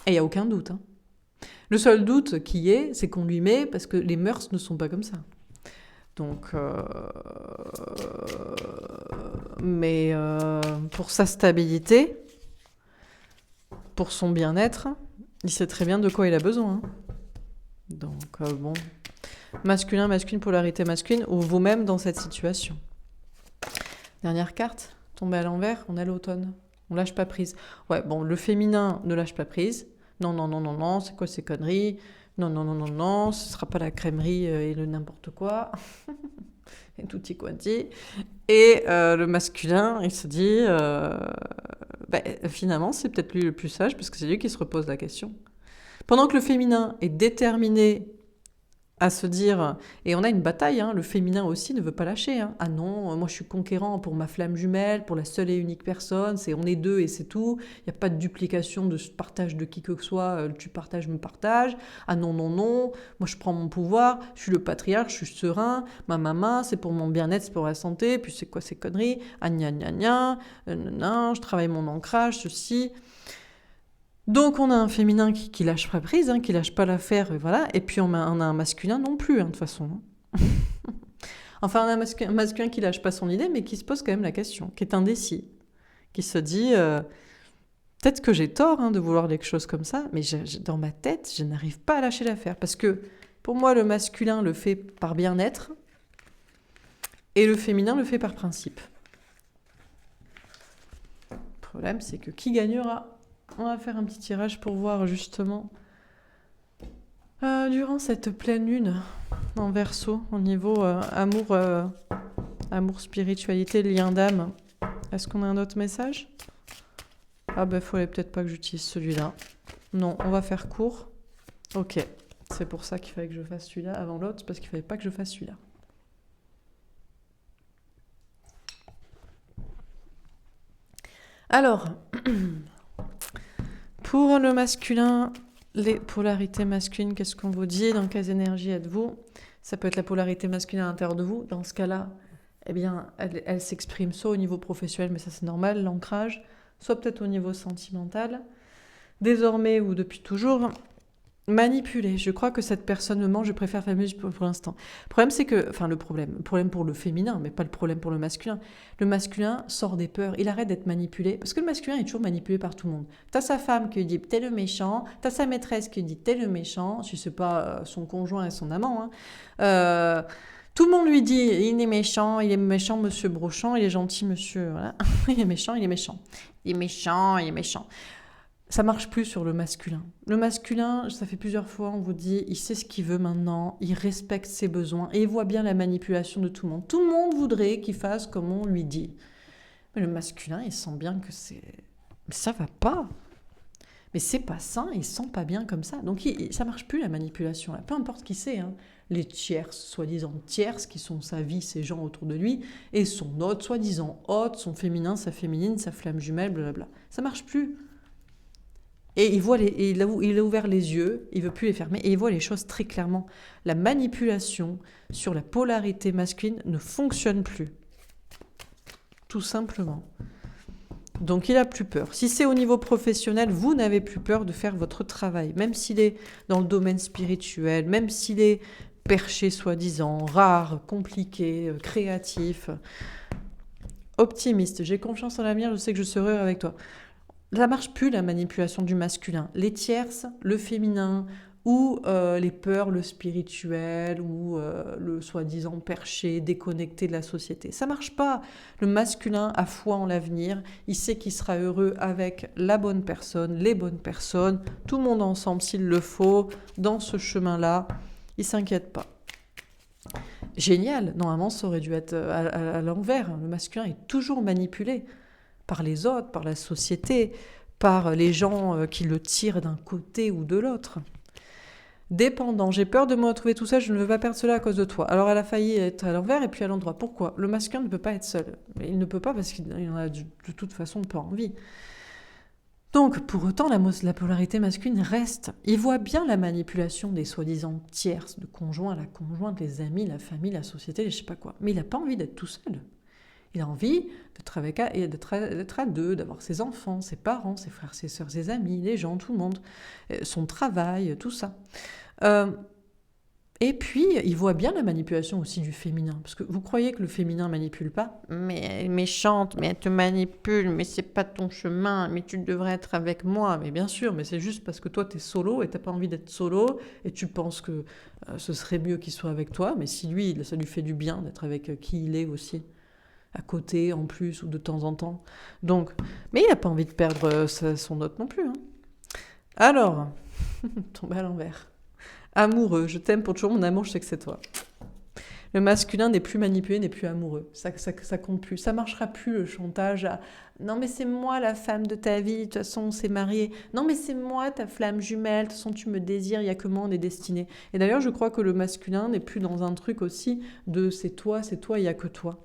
Et il n'y a aucun doute. Hein. Le seul doute qu'il y ait, c'est qu'on lui met parce que les mœurs ne sont pas comme ça. Donc, mais pour sa stabilité, pour son bien-être, il sait très bien de quoi il a besoin. Hein. Donc, bon, masculin, masculine, polarité masculine, ou vous-même dans cette situation. Dernière carte, tombée à l'envers, on a l'automne. On lâche pas prise. Ouais, bon, le féminin ne lâche pas prise. Non, c'est quoi ces conneries? Non, ce sera pas la crèmerie et le n'importe quoi. Et tutti quanti. Et le masculin, il se dit, finalement, c'est peut-être lui le plus sage, parce que c'est lui qui se repose la question. Pendant que le féminin est déterminé à se dire, et on a une bataille, hein, le féminin aussi ne veut pas lâcher. Hein. Ah non, moi je suis conquérant pour ma flamme jumelle, pour la seule et unique personne, on est deux et c'est tout, il n'y a pas de duplication de partage de qui que ce soit, tu partages, me partage. Ah non, moi je prends mon pouvoir, je suis le patriarche, je suis serein, ma maman, c'est pour mon bien-être, c'est pour la santé, puis c'est quoi ces conneries, ah gna gna gna, je travaille mon ancrage, ceci... Donc on a un féminin qui lâche pas prise, hein, qui lâche pas l'affaire, et voilà. Et puis on a un masculin non plus, hein, de toute façon. Enfin, on a un masculin qui lâche pas son idée, mais qui se pose quand même la question, qui est indécis, qui se dit peut-être que j'ai tort hein, de vouloir quelque chose comme ça, mais dans ma tête, je n'arrive pas à lâcher l'affaire. Parce que pour moi, le masculin le fait par bien-être, et le féminin le fait par principe. Le problème, c'est que qui gagnera ? On va faire un petit tirage pour voir justement durant cette pleine lune en Verseau, au niveau amour, spiritualité, lien d'âme. Est-ce qu'on a un autre message? Ah ben, fallait peut-être pas que j'utilise celui-là. Non, on va faire court. Ok, c'est pour ça qu'il fallait que je fasse celui-là avant l'autre, parce qu'il fallait pas que je fasse celui-là. Alors... Pour le masculin, les polarités masculines, qu'est-ce qu'on vous dit? Dans quelles énergies êtes-vous? Ça peut être la polarité masculine à l'intérieur de vous. Dans ce cas-là, eh bien, elle s'exprime soit au niveau professionnel, mais ça c'est normal, l'ancrage, soit peut-être au niveau sentimental. Désormais ou depuis toujours, manipuler. Je crois que cette personne me ment, je préfère faire mieux pour l'instant. Le problème, c'est que... Enfin, le problème pour le féminin, mais pas le problème pour le masculin. Le masculin sort des peurs, il arrête d'être manipulé, parce que le masculin est toujours manipulé par tout le monde. T'as sa femme qui lui dit « t'es le méchant », t'as sa maîtresse qui lui dit « t'es le méchant », si c'est pas son conjoint et son amant. Hein. Tout le monde lui dit « il est méchant, monsieur Brochant, il est gentil, monsieur... » Voilà. Il est méchant. Il est méchant. Ça marche plus sur le masculin. Le masculin, ça fait plusieurs fois, on vous dit, il sait ce qu'il veut maintenant, il respecte ses besoins et il voit bien la manipulation de tout le monde. Tout le monde voudrait qu'il fasse comme on lui dit. Mais le masculin, il sent bien que c'est... Mais ça va pas. Mais c'est pas sain, il sent pas bien comme ça. Donc ça marche plus la manipulation. Là. Peu importe qui c'est, hein. Les tierces, soi-disant tierces, qui sont sa vie, ses gens autour de lui, et son hôte, soi-disant hôte, son féminin, sa féminine, sa flamme jumelle, blablabla. Ça marche plus. Et il a ouvert les yeux, il veut plus les fermer, et il voit les choses très clairement. La manipulation sur la polarité masculine ne fonctionne plus. Tout simplement. Donc il a plus peur. Si c'est au niveau professionnel, vous n'avez plus peur de faire votre travail, même s'il est dans le domaine spirituel, même s'il est perché soi-disant, rare, compliqué, créatif, optimiste. J'ai confiance en l'avenir, je sais que je serai heureux avec toi. Ça marche plus la manipulation du masculin. Les tierces, le féminin, ou les peurs, le spirituel, ou le soi-disant perché, déconnecté de la société. Ça marche pas. Le masculin a foi en l'avenir, il sait qu'il sera heureux avec la bonne personne, les bonnes personnes, tout le monde ensemble s'il le faut, dans ce chemin-là, il s'inquiète pas. Génial, normalement ça aurait dû être à l'envers. Le masculin est toujours manipulé par les autres, par la société, par les gens qui le tirent d'un côté ou de l'autre. Dépendant, j'ai peur de me retrouver tout seul, je ne veux pas perdre cela à cause de toi. Alors elle a failli être à l'envers et puis à l'endroit. Pourquoi ? Le masculin ne peut pas être seul. Il ne peut pas parce qu'il en a de toute façon pas envie. Donc pour autant, la polarité masculine reste. Il voit bien la manipulation des soi-disant tierces, de conjoints, la conjointe, les amis, la famille, la société, je sais pas quoi. Mais il n'a pas envie d'être tout seul. Il a envie d'être à deux, d'avoir ses enfants, ses parents, ses frères, ses sœurs, ses amis, les gens, tout le monde, son travail, tout ça. Et puis, il voit bien la manipulation aussi du féminin. Parce que vous croyez que le féminin manipule pas ? Mais elle est méchante, mais elle te manipule, mais c'est pas ton chemin, mais tu devrais être avec moi. Mais bien sûr, mais c'est juste parce que toi, t'es solo et t'as pas envie d'être solo et tu penses que ce serait mieux qu'il soit avec toi. Mais si lui, ça lui fait du bien d'être avec qui il est aussi. À côté, en plus, ou de temps en temps. Donc, mais il n'a pas envie de perdre son hôte non plus. Hein. Alors, tomber à l'envers. Amoureux, je t'aime pour toujours mon amour, je sais que c'est toi. Le masculin n'est plus manipulé, n'est plus amoureux. Ça compte plus. Ça marchera plus le chantage à non mais c'est moi la femme de ta vie, de toute façon on s'est mariés. Non mais c'est moi ta flamme jumelle, de toute façon tu me désires, il n'y a que moi, on est destiné. Et d'ailleurs je crois que le masculin n'est plus dans un truc aussi de c'est toi, il n'y a que toi.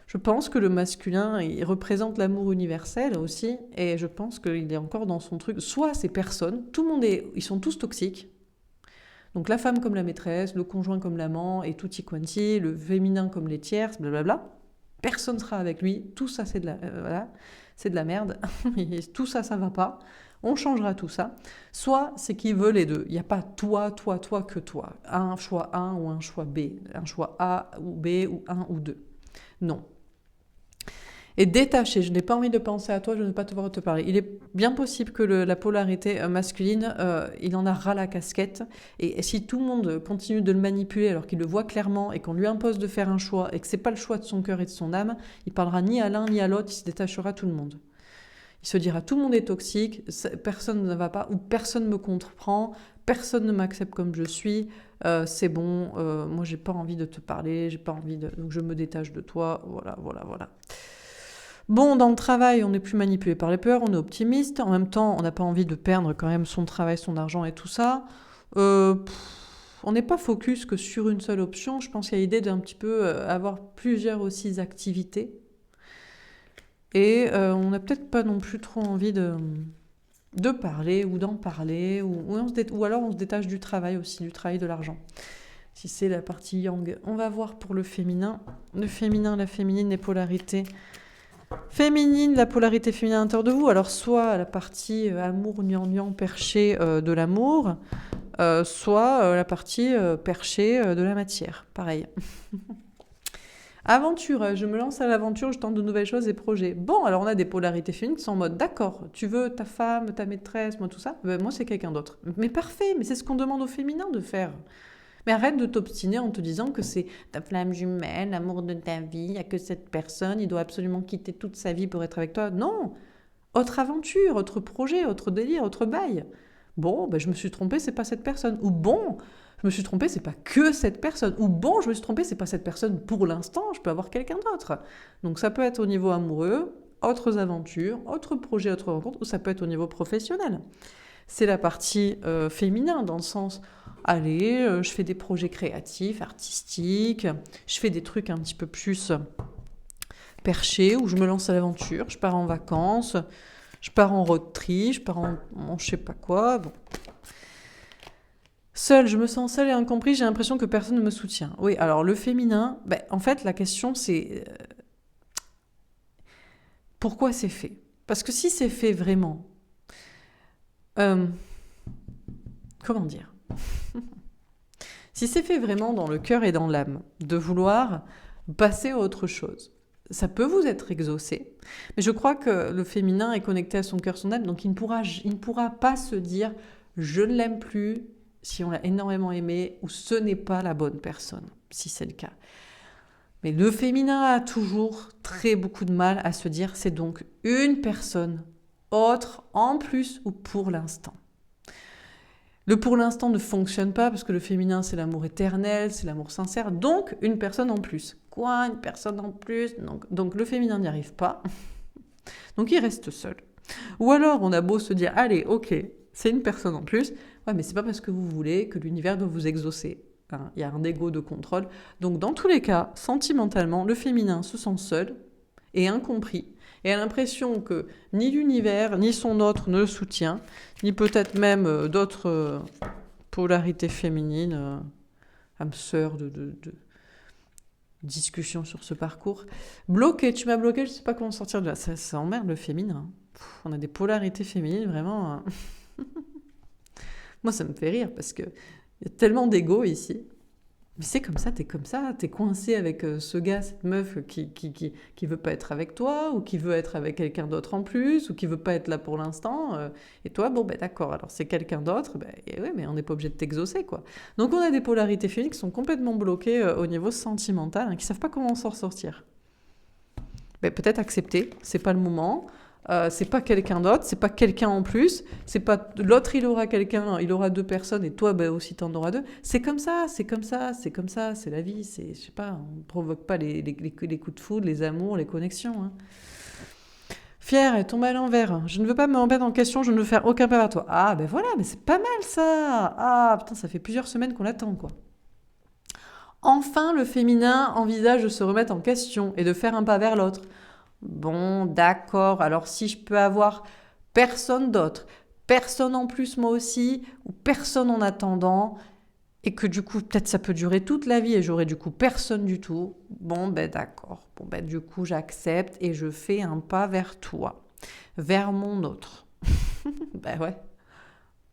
Je pense que le masculin, il représente l'amour universel aussi, et je pense qu'il est encore dans son truc. Soit ces personnes, tout le monde ils sont tous toxiques. Donc la femme comme la maîtresse, le conjoint comme l'amant, et tutti quanti, le féminin comme les tierces, blablabla. Personne ne sera avec lui. Tout ça, c'est de la merde. Tout ça, ça va pas. On changera tout ça. Soit c'est qu'il veut les deux. Il n'y a pas toi que toi. Un choix A ou un choix B. Un choix A ou B ou 1 ou 2. Non. Et détaché, je n'ai pas envie de penser à toi, je ne veux pas te voir te parler. Il est bien possible que la polarité masculine, il en a ras la casquette. Et si tout le monde continue de le manipuler alors qu'il le voit clairement et qu'on lui impose de faire un choix et que c'est pas le choix de son cœur et de son âme, il parlera ni à l'un ni à l'autre, il se détachera tout le monde. Il se dira tout le monde est toxique, personne ne va pas ou personne me comprend, personne ne m'accepte comme je suis. C'est bon, moi j'ai pas envie de te parler, j'ai pas envie donc je me détache de toi, voilà. Bon, dans le travail, on n'est plus manipulé par les peurs, on est optimiste. En même temps, on n'a pas envie de perdre quand même son travail, son argent et tout ça. On n'est pas focus que sur une seule option. Je pense qu'il y a l'idée d'un petit peu avoir plusieurs aussi activités. Et on n'a peut-être pas non plus trop envie de parler ou d'en parler. Ou alors on se détache du travail aussi, du travail de l'argent. Si c'est la partie yang. On va voir pour le féminin. Le féminin, la féminine, les polarités. Féminine, la polarité féminine à l'intérieur de vous. Alors, soit la partie amour, gnangnan, perché de l'amour, soit la partie perché de la matière. Pareil. Aventure, je me lance à l'aventure, je tente de nouvelles choses et projets. Bon, alors on a des polarités féminines qui sont en mode, d'accord, tu veux ta femme, ta maîtresse, moi tout ça, moi c'est quelqu'un d'autre. Mais parfait, mais c'est ce qu'on demande aux féminins de faire. Mais arrête de t'obstiner en te disant que c'est ta flamme jumelle, l'amour de ta vie, il n'y a que cette personne, il doit absolument quitter toute sa vie pour être avec toi. Non, Autre aventure, autre projet, autre délire, autre bail. Bon, je me suis trompée, c'est pas cette personne. Ou bon, je me suis trompée, c'est pas que cette personne. Ou bon, je me suis trompée, c'est pas cette personne pour l'instant, je peux avoir quelqu'un d'autre. Donc ça peut être au niveau amoureux, autres aventures, autres projets, autres rencontres, ou ça peut être au niveau professionnel. C'est la partie féminin, dans le sens, allez, je fais des projets créatifs, artistiques, je fais des trucs un petit peu plus perchés, où je me lance à l'aventure, je pars en vacances, je pars en road trip, je pars en je sais pas quoi, bon. Seule, je me sens seule et incomprise, j'ai l'impression que personne ne me soutient. Oui, alors le féminin, en fait, la question c'est pourquoi c'est fait? Parce que si c'est fait vraiment, comment dire? Si c'est fait vraiment dans le cœur et dans l'âme, de vouloir passer à autre chose, ça peut vous être exaucé, mais je crois que le féminin est connecté à son cœur, son âme, donc il ne pourra pas se dire « je ne l'aime plus » si on l'a énormément aimé, ou « ce n'est pas la bonne personne », si c'est le cas. Mais le féminin a toujours très beaucoup de mal à se dire « c'est donc une personne autre en plus ou pour l'instant ». Le pour l'instant ne fonctionne pas parce que le féminin c'est l'amour éternel, c'est l'amour sincère, donc une personne en plus. Quoi, une personne en plus? Donc le féminin n'y arrive pas, donc il reste seul. Ou alors on a beau se dire, allez, ok, c'est une personne en plus, ouais, mais c'est pas parce que vous voulez que l'univers doit vous exaucer. Il y a un ego de contrôle. Donc dans tous les cas, sentimentalement, le féminin se sent seul et incompris, et a l'impression que ni l'univers, ni son autre ne le soutient, ni peut-être même d'autres polarités féminines, âme sœur de discussion sur ce parcours. Bloqué, tu m'as bloqué, je sais pas comment sortir de là. Ça emmerde le féminin. On a des polarités féminines, vraiment. Moi, ça me fait rire, parce qu'il y a tellement d'ego ici. Mais c'est comme ça, t'es coincé avec ce gars, cette meuf qui veut pas être avec toi, ou qui veut être avec quelqu'un d'autre en plus, ou qui veut pas être là pour l'instant, et toi, d'accord, alors c'est quelqu'un d'autre, et ouais, mais on n'est pas obligé de t'exaucer, quoi. Donc on a des polarités féminines qui sont complètement bloquées au niveau sentimental, qui savent pas comment s'en sortir. Peut-être accepter, c'est pas le moment, c'est pas quelqu'un d'autre, c'est pas quelqu'un en plus, c'est pas l'autre il aura quelqu'un, il aura deux personnes et toi aussi t'en auras deux. C'est comme ça, c'est la vie, je sais pas, on provoque pas les coups de foudre, les amours, les connexions. Hein. Fière et tombée à l'envers. Je ne veux pas me remettre en question, je ne veux faire aucun pas vers toi. Ah voilà, mais c'est pas mal ça. Ah putain, ça fait plusieurs semaines qu'on l'attend quoi. Enfin, le féminin envisage de se remettre en question et de faire un pas vers l'autre. Bon, d'accord, alors si je peux avoir personne d'autre, personne en plus moi aussi, ou personne en attendant, et que du coup peut-être ça peut durer toute la vie et j'aurai du coup personne du tout, bon d'accord, du coup j'accepte et je fais un pas vers toi, vers mon autre. Ouais.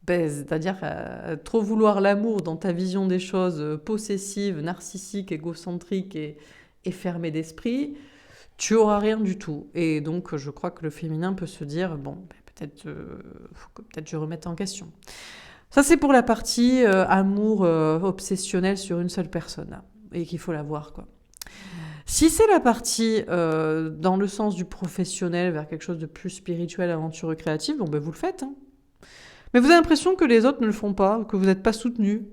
C'est-à-dire trop vouloir l'amour dans ta vision des choses possessive, narcissique, égocentrique et fermée d'esprit, tu auras rien du tout. Et donc, je crois que le féminin peut se dire, peut-être faut que peut-être je remette en question. Ça, c'est pour la partie amour obsessionnel sur une seule personne, là, et qu'il faut la voir, quoi. Si c'est la partie dans le sens du professionnel, vers quelque chose de plus spirituel, aventureux, créatif, vous le faites, hein. Mais vous avez l'impression que les autres ne le font pas, que vous n'êtes pas soutenu.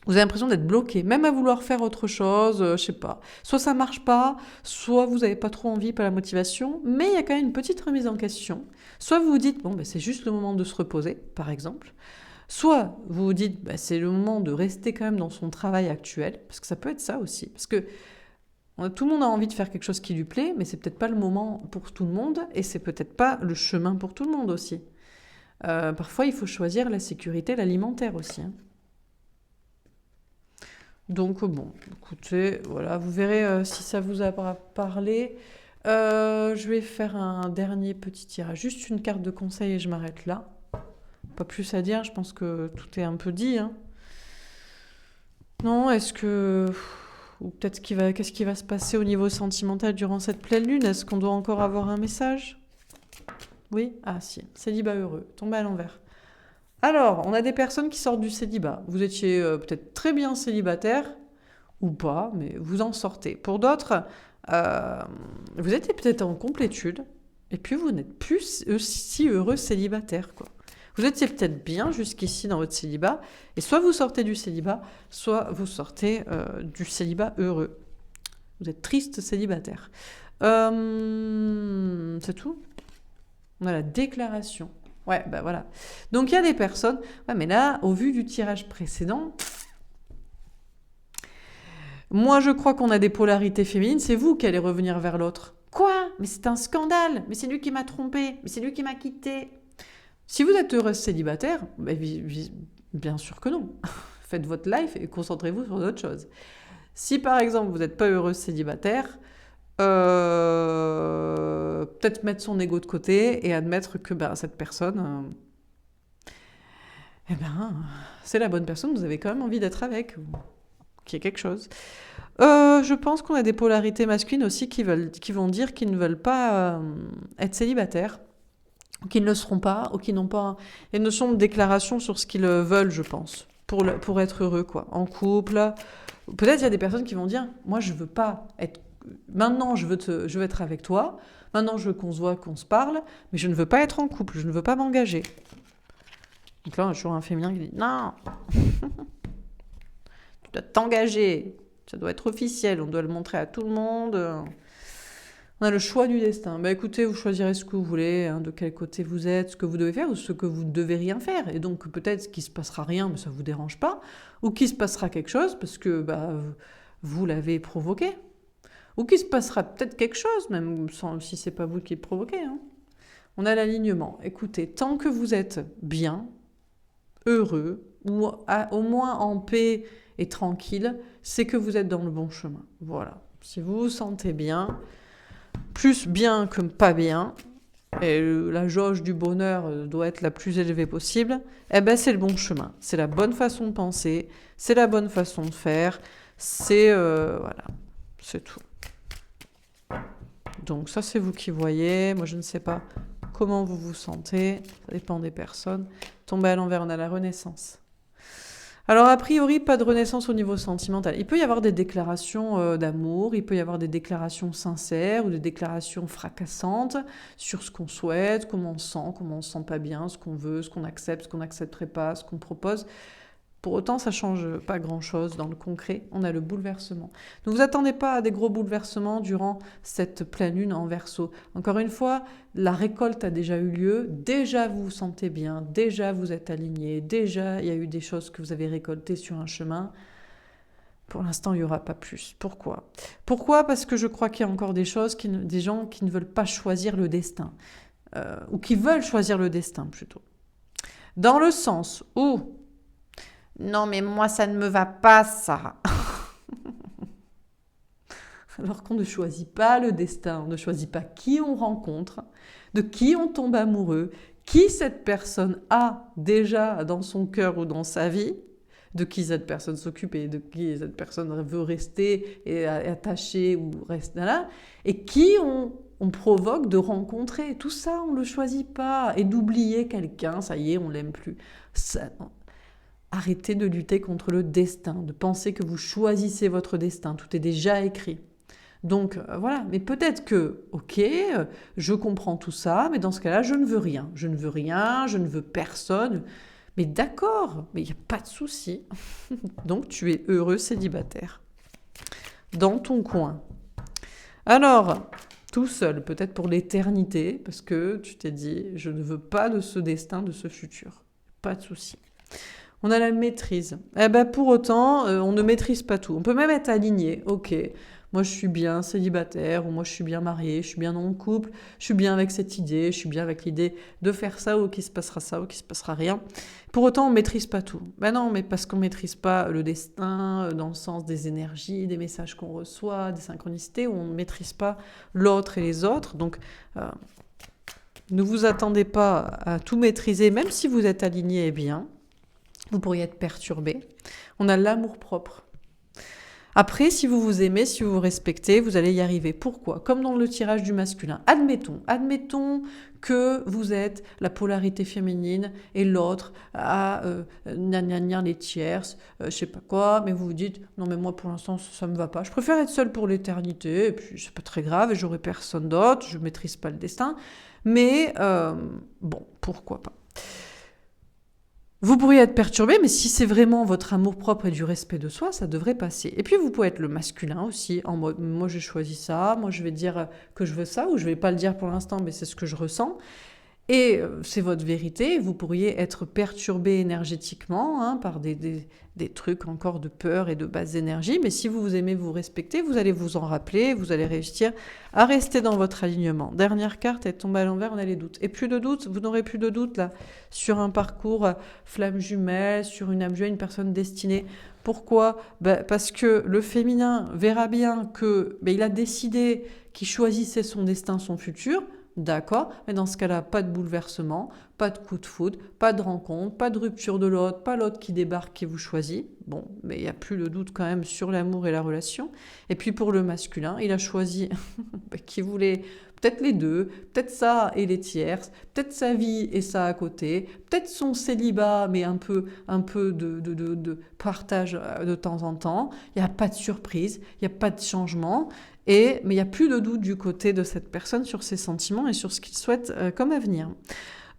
Vous avez l'impression d'être bloqué, même à vouloir faire autre chose, je sais pas. Soit ça marche pas, soit vous n'avez pas trop envie, pas la motivation, mais il y a quand même une petite remise en question. Soit vous vous dites, c'est juste le moment de se reposer, par exemple. Soit vous vous dites, c'est le moment de rester quand même dans son travail actuel, parce que ça peut être ça aussi. Parce que tout le monde a envie de faire quelque chose qui lui plaît, mais c'est peut-être pas le moment pour tout le monde, et c'est peut-être pas le chemin pour tout le monde aussi. Parfois, il faut choisir la sécurité, l'alimentaire aussi. Hein. Donc, écoutez, voilà, vous verrez si ça vous a parlé. Je vais faire un dernier petit tirage. Juste une carte de conseil et je m'arrête là. Pas plus à dire, je pense que tout est un peu dit. Hein. Non, est-ce que... Ou peut-être qu'est-ce qui va se passer au niveau sentimental durant cette pleine lune? Est-ce qu'on doit encore avoir un message? Oui? Ah si, célibat heureux, tombé à l'envers. Alors, on a des personnes qui sortent du célibat. Vous étiez peut-être très bien célibataire, ou pas, mais vous en sortez. Pour d'autres, vous étiez peut-être en complétude, Et puis, vous n'êtes plus si heureux célibataire, quoi. Vous étiez peut-être bien jusqu'ici dans votre célibat, et soit vous sortez du célibat, soit vous sortez du célibat heureux. Vous êtes triste célibataire. C'est tout. On a la déclaration. Ouais, bah voilà. Donc, il y a des personnes... Ouais, mais là, au vu du tirage précédent... Moi, je crois qu'on a des polarités féminines. C'est vous qui allez revenir vers l'autre. Quoi? Mais c'est un scandale. Mais c'est lui qui m'a trompé. Mais c'est lui qui m'a quitté. Si vous êtes heureuse célibataire, bah, bien sûr que non. Faites votre life et concentrez-vous sur d'autres choses. Si par exemple vous n'êtes pas heureuse célibataire, peut-être mettre son ego de côté et admettre que cette personne, c'est la bonne personne, vous avez quand même envie d'être avec, qu'il y ait quelque chose. Je pense qu'on a des polarités masculines aussi qui vont dire qu'ils ne veulent pas être célibataires, qui ne le seront pas, ou qui n'ont pas une notion de déclaration sur ce qu'ils veulent, je pense, pour être heureux, quoi. En couple, peut-être il y a des personnes qui vont dire, moi je veux pas être, maintenant je veux être avec toi, maintenant je veux qu'on se voit, qu'on se parle, mais je ne veux pas être en couple, je ne veux pas m'engager. Donc là, on a toujours un féminin qui dit, non, tu dois t'engager, ça doit être officiel, on doit le montrer à tout le monde. On a le choix du destin. Écoutez, vous choisirez ce que vous voulez, de quel côté vous êtes, ce que vous devez faire ou ce que vous ne devez rien faire. Et donc peut-être qu'il ne se passera rien, mais ça ne vous dérange pas. Ou qu'il se passera quelque chose parce que vous l'avez provoqué. Ou qu'il se passera peut-être quelque chose, même si ce n'est pas vous qui le provoquez. On a l'alignement. Écoutez, tant que vous êtes bien, heureux, ou au moins en paix et tranquille, c'est que vous êtes dans le bon chemin. Voilà. Si vous vous sentez bien... plus bien que pas bien, et la jauge du bonheur doit être la plus élevée possible, c'est le bon chemin. C'est la bonne façon de penser, c'est la bonne façon de faire, c'est... voilà, c'est tout. Donc ça, c'est vous qui voyez. Moi, je ne sais pas comment vous vous sentez, ça dépend des personnes. Tombez à l'envers, on a la renaissance. Alors, a priori, pas de renaissance au niveau sentimental. Il peut y avoir des déclarations d'amour, il peut y avoir des déclarations sincères ou des déclarations fracassantes sur ce qu'on souhaite, comment on se sent pas bien, ce qu'on veut, ce qu'on accepte, ce qu'on n'accepterait pas, ce qu'on propose. Pour autant, ça change pas grand-chose dans le concret. On a le bouleversement. Ne vous attendez pas à des gros bouleversements durant cette pleine lune en Verseau. Encore une fois, la récolte a déjà eu lieu. Déjà, vous vous sentez bien. Déjà, vous êtes aligné. Déjà, il y a eu des choses que vous avez récoltées sur un chemin. Pour l'instant, il n'y aura pas plus. Pourquoi ? Pourquoi ? Parce que je crois qu'il y a encore des choses, des gens qui ne veulent pas choisir le destin. Ou qui veulent choisir le destin, plutôt. Dans le sens où... non, mais moi, ça ne me va pas, ça. Alors qu'on ne choisit pas le destin, on ne choisit pas qui on rencontre, de qui on tombe amoureux, qui cette personne a déjà dans son cœur ou dans sa vie, de qui cette personne s'occupe et de qui cette personne veut rester et attachée ou rester là, et qui on provoque de rencontrer. Tout ça, on ne le choisit pas. Et d'oublier quelqu'un, ça y est, on ne l'aime plus. Ça, arrêtez de lutter contre le destin, de penser que vous choisissez votre destin, tout est déjà écrit. Donc voilà, mais peut-être que, ok, je comprends tout ça, mais dans ce cas-là, je ne veux rien. Je ne veux rien, je ne veux personne. Mais d'accord, mais il n'y a pas de souci. Donc tu es heureux célibataire. Dans ton coin. Alors, tout seul, peut-être pour l'éternité, parce que tu t'es dit, je ne veux pas de ce destin, de ce futur. Pas de souci. On a la maîtrise. Pour autant, on ne maîtrise pas tout. On peut même être aligné. Ok, moi je suis bien célibataire, ou moi je suis bien mariée, je suis bien dans mon couple, je suis bien avec cette idée, je suis bien avec l'idée de faire ça, ou qu'il se passera ça, ou qu'il se passera rien. Pour autant, on ne maîtrise pas tout. Non, mais parce qu'on ne maîtrise pas le destin, dans le sens des énergies, des messages qu'on reçoit, des synchronicités, on ne maîtrise pas l'autre et les autres. Donc, ne vous attendez pas à tout maîtriser, même si vous êtes aligné et bien. Vous pourriez être perturbé. On a l'amour-propre. Après, si vous vous aimez, si vous vous respectez, vous allez y arriver. Pourquoi? Comme dans le tirage du masculin. Admettons que vous êtes la polarité féminine et l'autre a gna gna gna les tierces, je sais pas quoi, mais vous vous dites non mais moi pour l'instant ça me va pas. Je préfère être seule pour l'éternité et puis c'est pas très grave et j'aurai personne d'autre, je maîtrise pas le destin, mais bon pourquoi pas. Vous pourriez être perturbé, mais si c'est vraiment votre amour-propre et du respect de soi, ça devrait passer. Et puis vous pouvez être le masculin aussi, en mode moi j'ai choisi ça, moi je vais dire que je veux ça, ou je vais pas le dire pour l'instant, mais c'est ce que je ressens. Et c'est votre vérité, vous pourriez être perturbé énergétiquement hein, par des trucs encore de peur et de basse énergie, mais si vous vous aimez, vous respectez, vous allez vous en rappeler, vous allez réussir à rester dans votre alignement. Dernière carte, elle tombe à l'envers, on a les doutes. Et plus de doutes, vous n'aurez plus de doutes là, sur un parcours flamme jumelle, sur une âme jumelle, une personne destinée. Pourquoi? Parce que le féminin verra bien que il a décidé qu'il choisissait son destin, son futur. D'accord, mais dans ce cas-là, pas de bouleversement, pas de coup de foudre, pas de rencontre, pas de rupture de l'autre, pas l'autre qui débarque, qui vous choisit. Bon, mais il n'y a plus de doute quand même sur l'amour et la relation. Et puis pour le masculin, il a choisi qui voulait peut-être les deux, peut-être ça et les tierces, peut-être sa vie et ça à côté, peut-être son célibat, mais un peu de partage de temps en temps. Il n'y a pas de surprise, il n'y a pas de changement. Mais il n'y a plus de doute du côté de cette personne sur ses sentiments et sur ce qu'il souhaite comme avenir.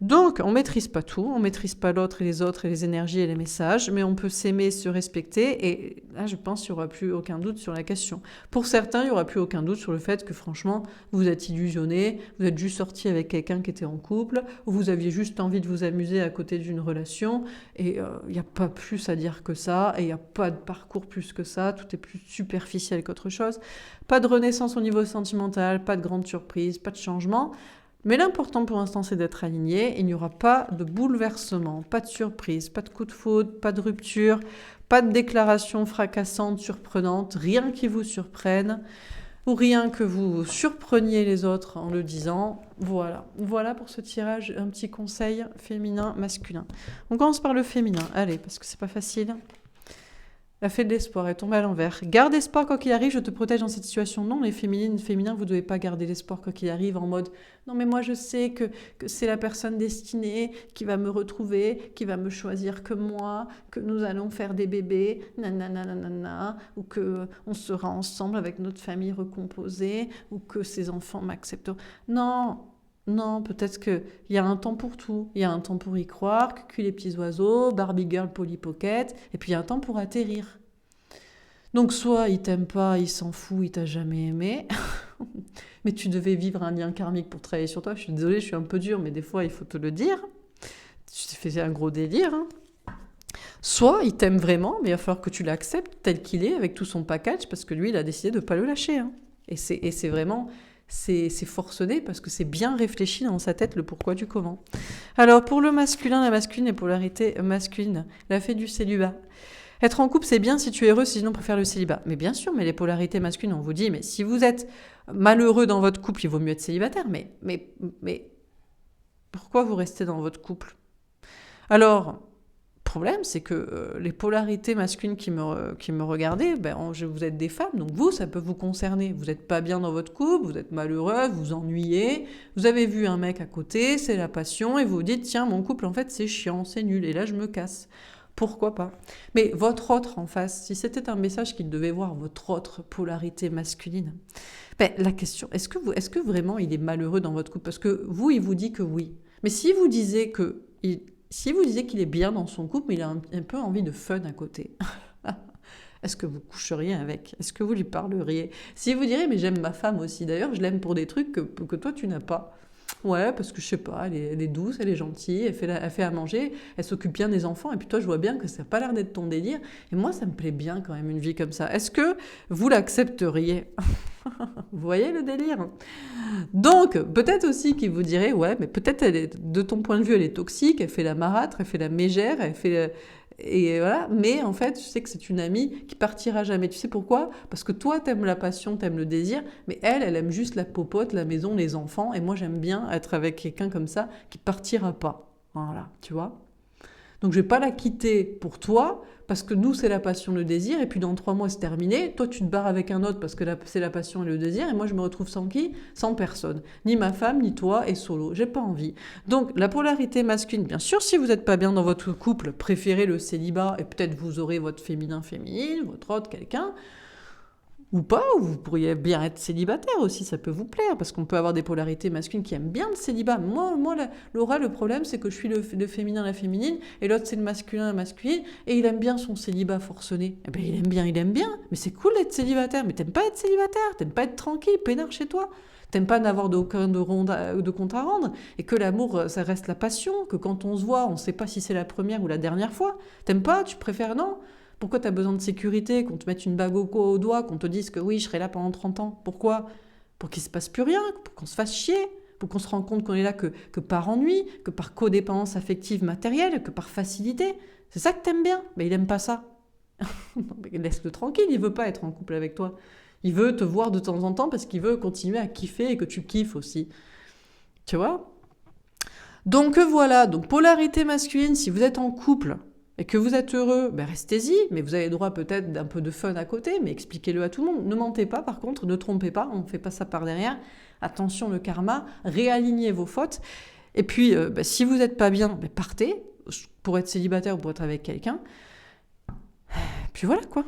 Donc, on ne maîtrise pas tout, on ne maîtrise pas l'autre et les énergies et les messages, mais on peut s'aimer, se respecter, et là, je pense qu'il n'y aura plus aucun doute sur la question. Pour certains, il n'y aura plus aucun doute sur le fait que, franchement, vous êtes illusionné, vous êtes juste sorti avec quelqu'un qui était en couple, ou vous aviez juste envie de vous amuser à côté d'une relation, et il n'y a pas plus à dire que ça, et il n'y a pas de parcours plus que ça, tout est plus superficiel qu'autre chose. Pas de renaissance au niveau sentimental, pas de grande surprise, pas de changement. Mais l'important pour l'instant, c'est d'être aligné. Il n'y aura pas de bouleversement, pas de surprise, pas de coup de foudre, pas de rupture, pas de déclaration fracassante, surprenante, rien qui vous surprenne ou rien que vous surpreniez les autres en le disant. Voilà pour ce tirage, un petit conseil féminin, masculin. On commence par le féminin, allez, parce que c'est pas facile. La fée de l'espoir est tombée à l'envers. Garde espoir quoi qu'il arrive, je te protège dans cette situation. Non, les féminins, vous ne devez pas garder l'espoir quoi qu'il arrive en mode « Non mais moi je sais que c'est la personne destinée qui va me retrouver, qui va me choisir que moi, que nous allons faire des bébés, nanana, ou qu'on sera ensemble avec notre famille recomposée, ou que ces enfants m'accepteront. » Non, peut-être qu'il y a un temps pour tout. Il y a un temps pour y croire, Cucu les petits oiseaux, Barbie Girl, Polly Pocket, et puis il y a un temps pour atterrir. Donc soit il t'aime pas, il s'en fout, il t'a jamais aimé, mais tu devais vivre un lien karmique pour travailler sur toi. Je suis désolée, je suis un peu dure, mais des fois il faut te le dire. Tu t'es fait un gros délire. Hein. Soit il t'aime vraiment, mais il va falloir que tu l'acceptes tel qu'il est, avec tout son package, parce que lui, il a décidé de ne pas le lâcher. Hein. Et c'est vraiment... C'est forcené parce que c'est bien réfléchi dans sa tête le pourquoi du comment. Alors pour le masculin, la masculine et polarité masculine, la fée du célibat. Être en couple, c'est bien si tu es heureux, sinon préfère le célibat. Mais bien sûr, mais les polarités masculines, on vous dit, mais si vous êtes malheureux dans votre couple, il vaut mieux être célibataire. Mais pourquoi vous restez dans votre couple? Alors, le problème, c'est que les polarités masculines qui me regardaient, vous êtes des femmes, donc vous, ça peut vous concerner. Vous n'êtes pas bien dans votre couple, vous êtes malheureuse, vous ennuyez, vous avez vu un mec à côté, c'est la passion, et vous vous dites, tiens, mon couple, en fait, c'est chiant, c'est nul, et là, je me casse. Pourquoi pas? Mais votre autre en face, si c'était un message qu'il devait voir, votre autre polarité masculine, la question, est-ce que vraiment il est malheureux dans votre couple? Parce que vous, il vous dit que oui. Mais si vous disiez qu'il est bien dans son couple, mais il a un peu envie de fun à côté, est-ce que vous coucheriez avec? Est-ce que vous lui parleriez? Si vous diriez, mais j'aime ma femme aussi, d'ailleurs, je l'aime pour des trucs que toi, tu n'as pas. Ouais, parce que je sais pas, elle est douce, elle est gentille, elle fait à manger, elle s'occupe bien des enfants, et puis toi, je vois bien que ça n'a pas l'air d'être ton délire, et moi, ça me plaît bien quand même, une vie comme ça. Est-ce que vous l'accepteriez? Vous voyez le délire? Donc, peut-être aussi qu'il vous dirait, ouais, mais peut-être, de ton point de vue, elle est toxique, elle fait la marâtre, elle fait la mégère, et voilà, mais en fait, je sais que c'est une amie qui partira jamais. Tu sais pourquoi? Parce que toi, t'aimes la passion, t'aimes le désir, mais elle aime juste la popote, la maison, les enfants, et moi, j'aime bien être avec quelqu'un comme ça qui partira pas. Voilà, tu vois? Donc je vais pas la quitter pour toi, parce que nous c'est la passion, le désir, et puis dans 3 mois c'est terminé, toi tu te barres avec un autre parce que c'est la passion et le désir, et moi je me retrouve sans qui? Sans personne. Ni ma femme, ni toi, et solo. J'ai pas envie. Donc la polarité masculine, bien sûr, si vous n'êtes pas bien dans votre couple, préférez le célibat, et peut-être vous aurez votre féminin-féminine, votre autre quelqu'un, ou pas, ou vous pourriez bien être célibataire aussi, ça peut vous plaire, parce qu'on peut avoir des polarités masculines qui aiment bien le célibat. Moi Laura, le problème, c'est que je suis le féminin, la féminine, et l'autre, c'est le masculin, la masculine, et il aime bien son célibat forcené. Eh ben, il aime bien, mais c'est cool d'être célibataire, mais t'aimes pas être célibataire, t'aimes pas être tranquille, peinard chez toi. T'aimes pas n'avoir d'aucun de compte à rendre, et que l'amour, ça reste la passion, que quand on se voit, on sait pas si c'est la première ou la dernière fois. T'aimes pas, tu préfères non? Pourquoi tu as besoin de sécurité, qu'on te mette une bague au doigt, qu'on te dise que oui, je serai là pendant 30 ans? Pourquoi? Pour qu'il ne se passe plus rien, pour qu'on se fasse chier, pour qu'on se rende compte qu'on est là que par ennui, que par codépendance affective matérielle, que par facilité. C'est ça que t'aimes bien? Mais il n'aime pas ça. Laisse-le tranquille, il veut pas être en couple avec toi. Il veut te voir de temps en temps parce qu'il veut continuer à kiffer et que tu kiffes aussi. Tu vois? Donc voilà, donc polarité masculine, si vous êtes en couple et que vous êtes heureux, ben restez-y, mais vous avez le droit peut-être d'un peu de fun à côté, mais expliquez-le à tout le monde. Ne mentez pas par contre, ne trompez pas, on ne fait pas ça par derrière. Attention le karma, réalignez vos fautes. Et puis, si vous n'êtes pas bien, ben partez, pour être célibataire ou pour être avec quelqu'un. Puis voilà quoi.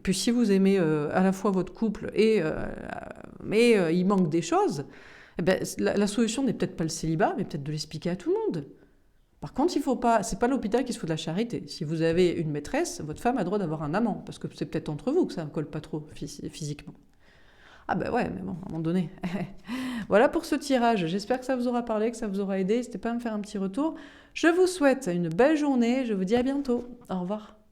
Puis si vous aimez à la fois votre couple, mais il manque des choses, eh ben, la solution n'est peut-être pas le célibat, mais peut-être de l'expliquer à tout le monde. Par contre, il faut pas, c'est pas l'hôpital qui se fout de la charité. Si vous avez une maîtresse, votre femme a le droit d'avoir un amant, parce que c'est peut-être entre vous que ça ne colle pas trop physiquement. Ah ben ouais, mais bon, à un moment donné. Voilà pour ce tirage. J'espère que ça vous aura parlé, que ça vous aura aidé. N'hésitez pas à me faire un petit retour. Je vous souhaite une belle journée. Je vous dis à bientôt. Au revoir.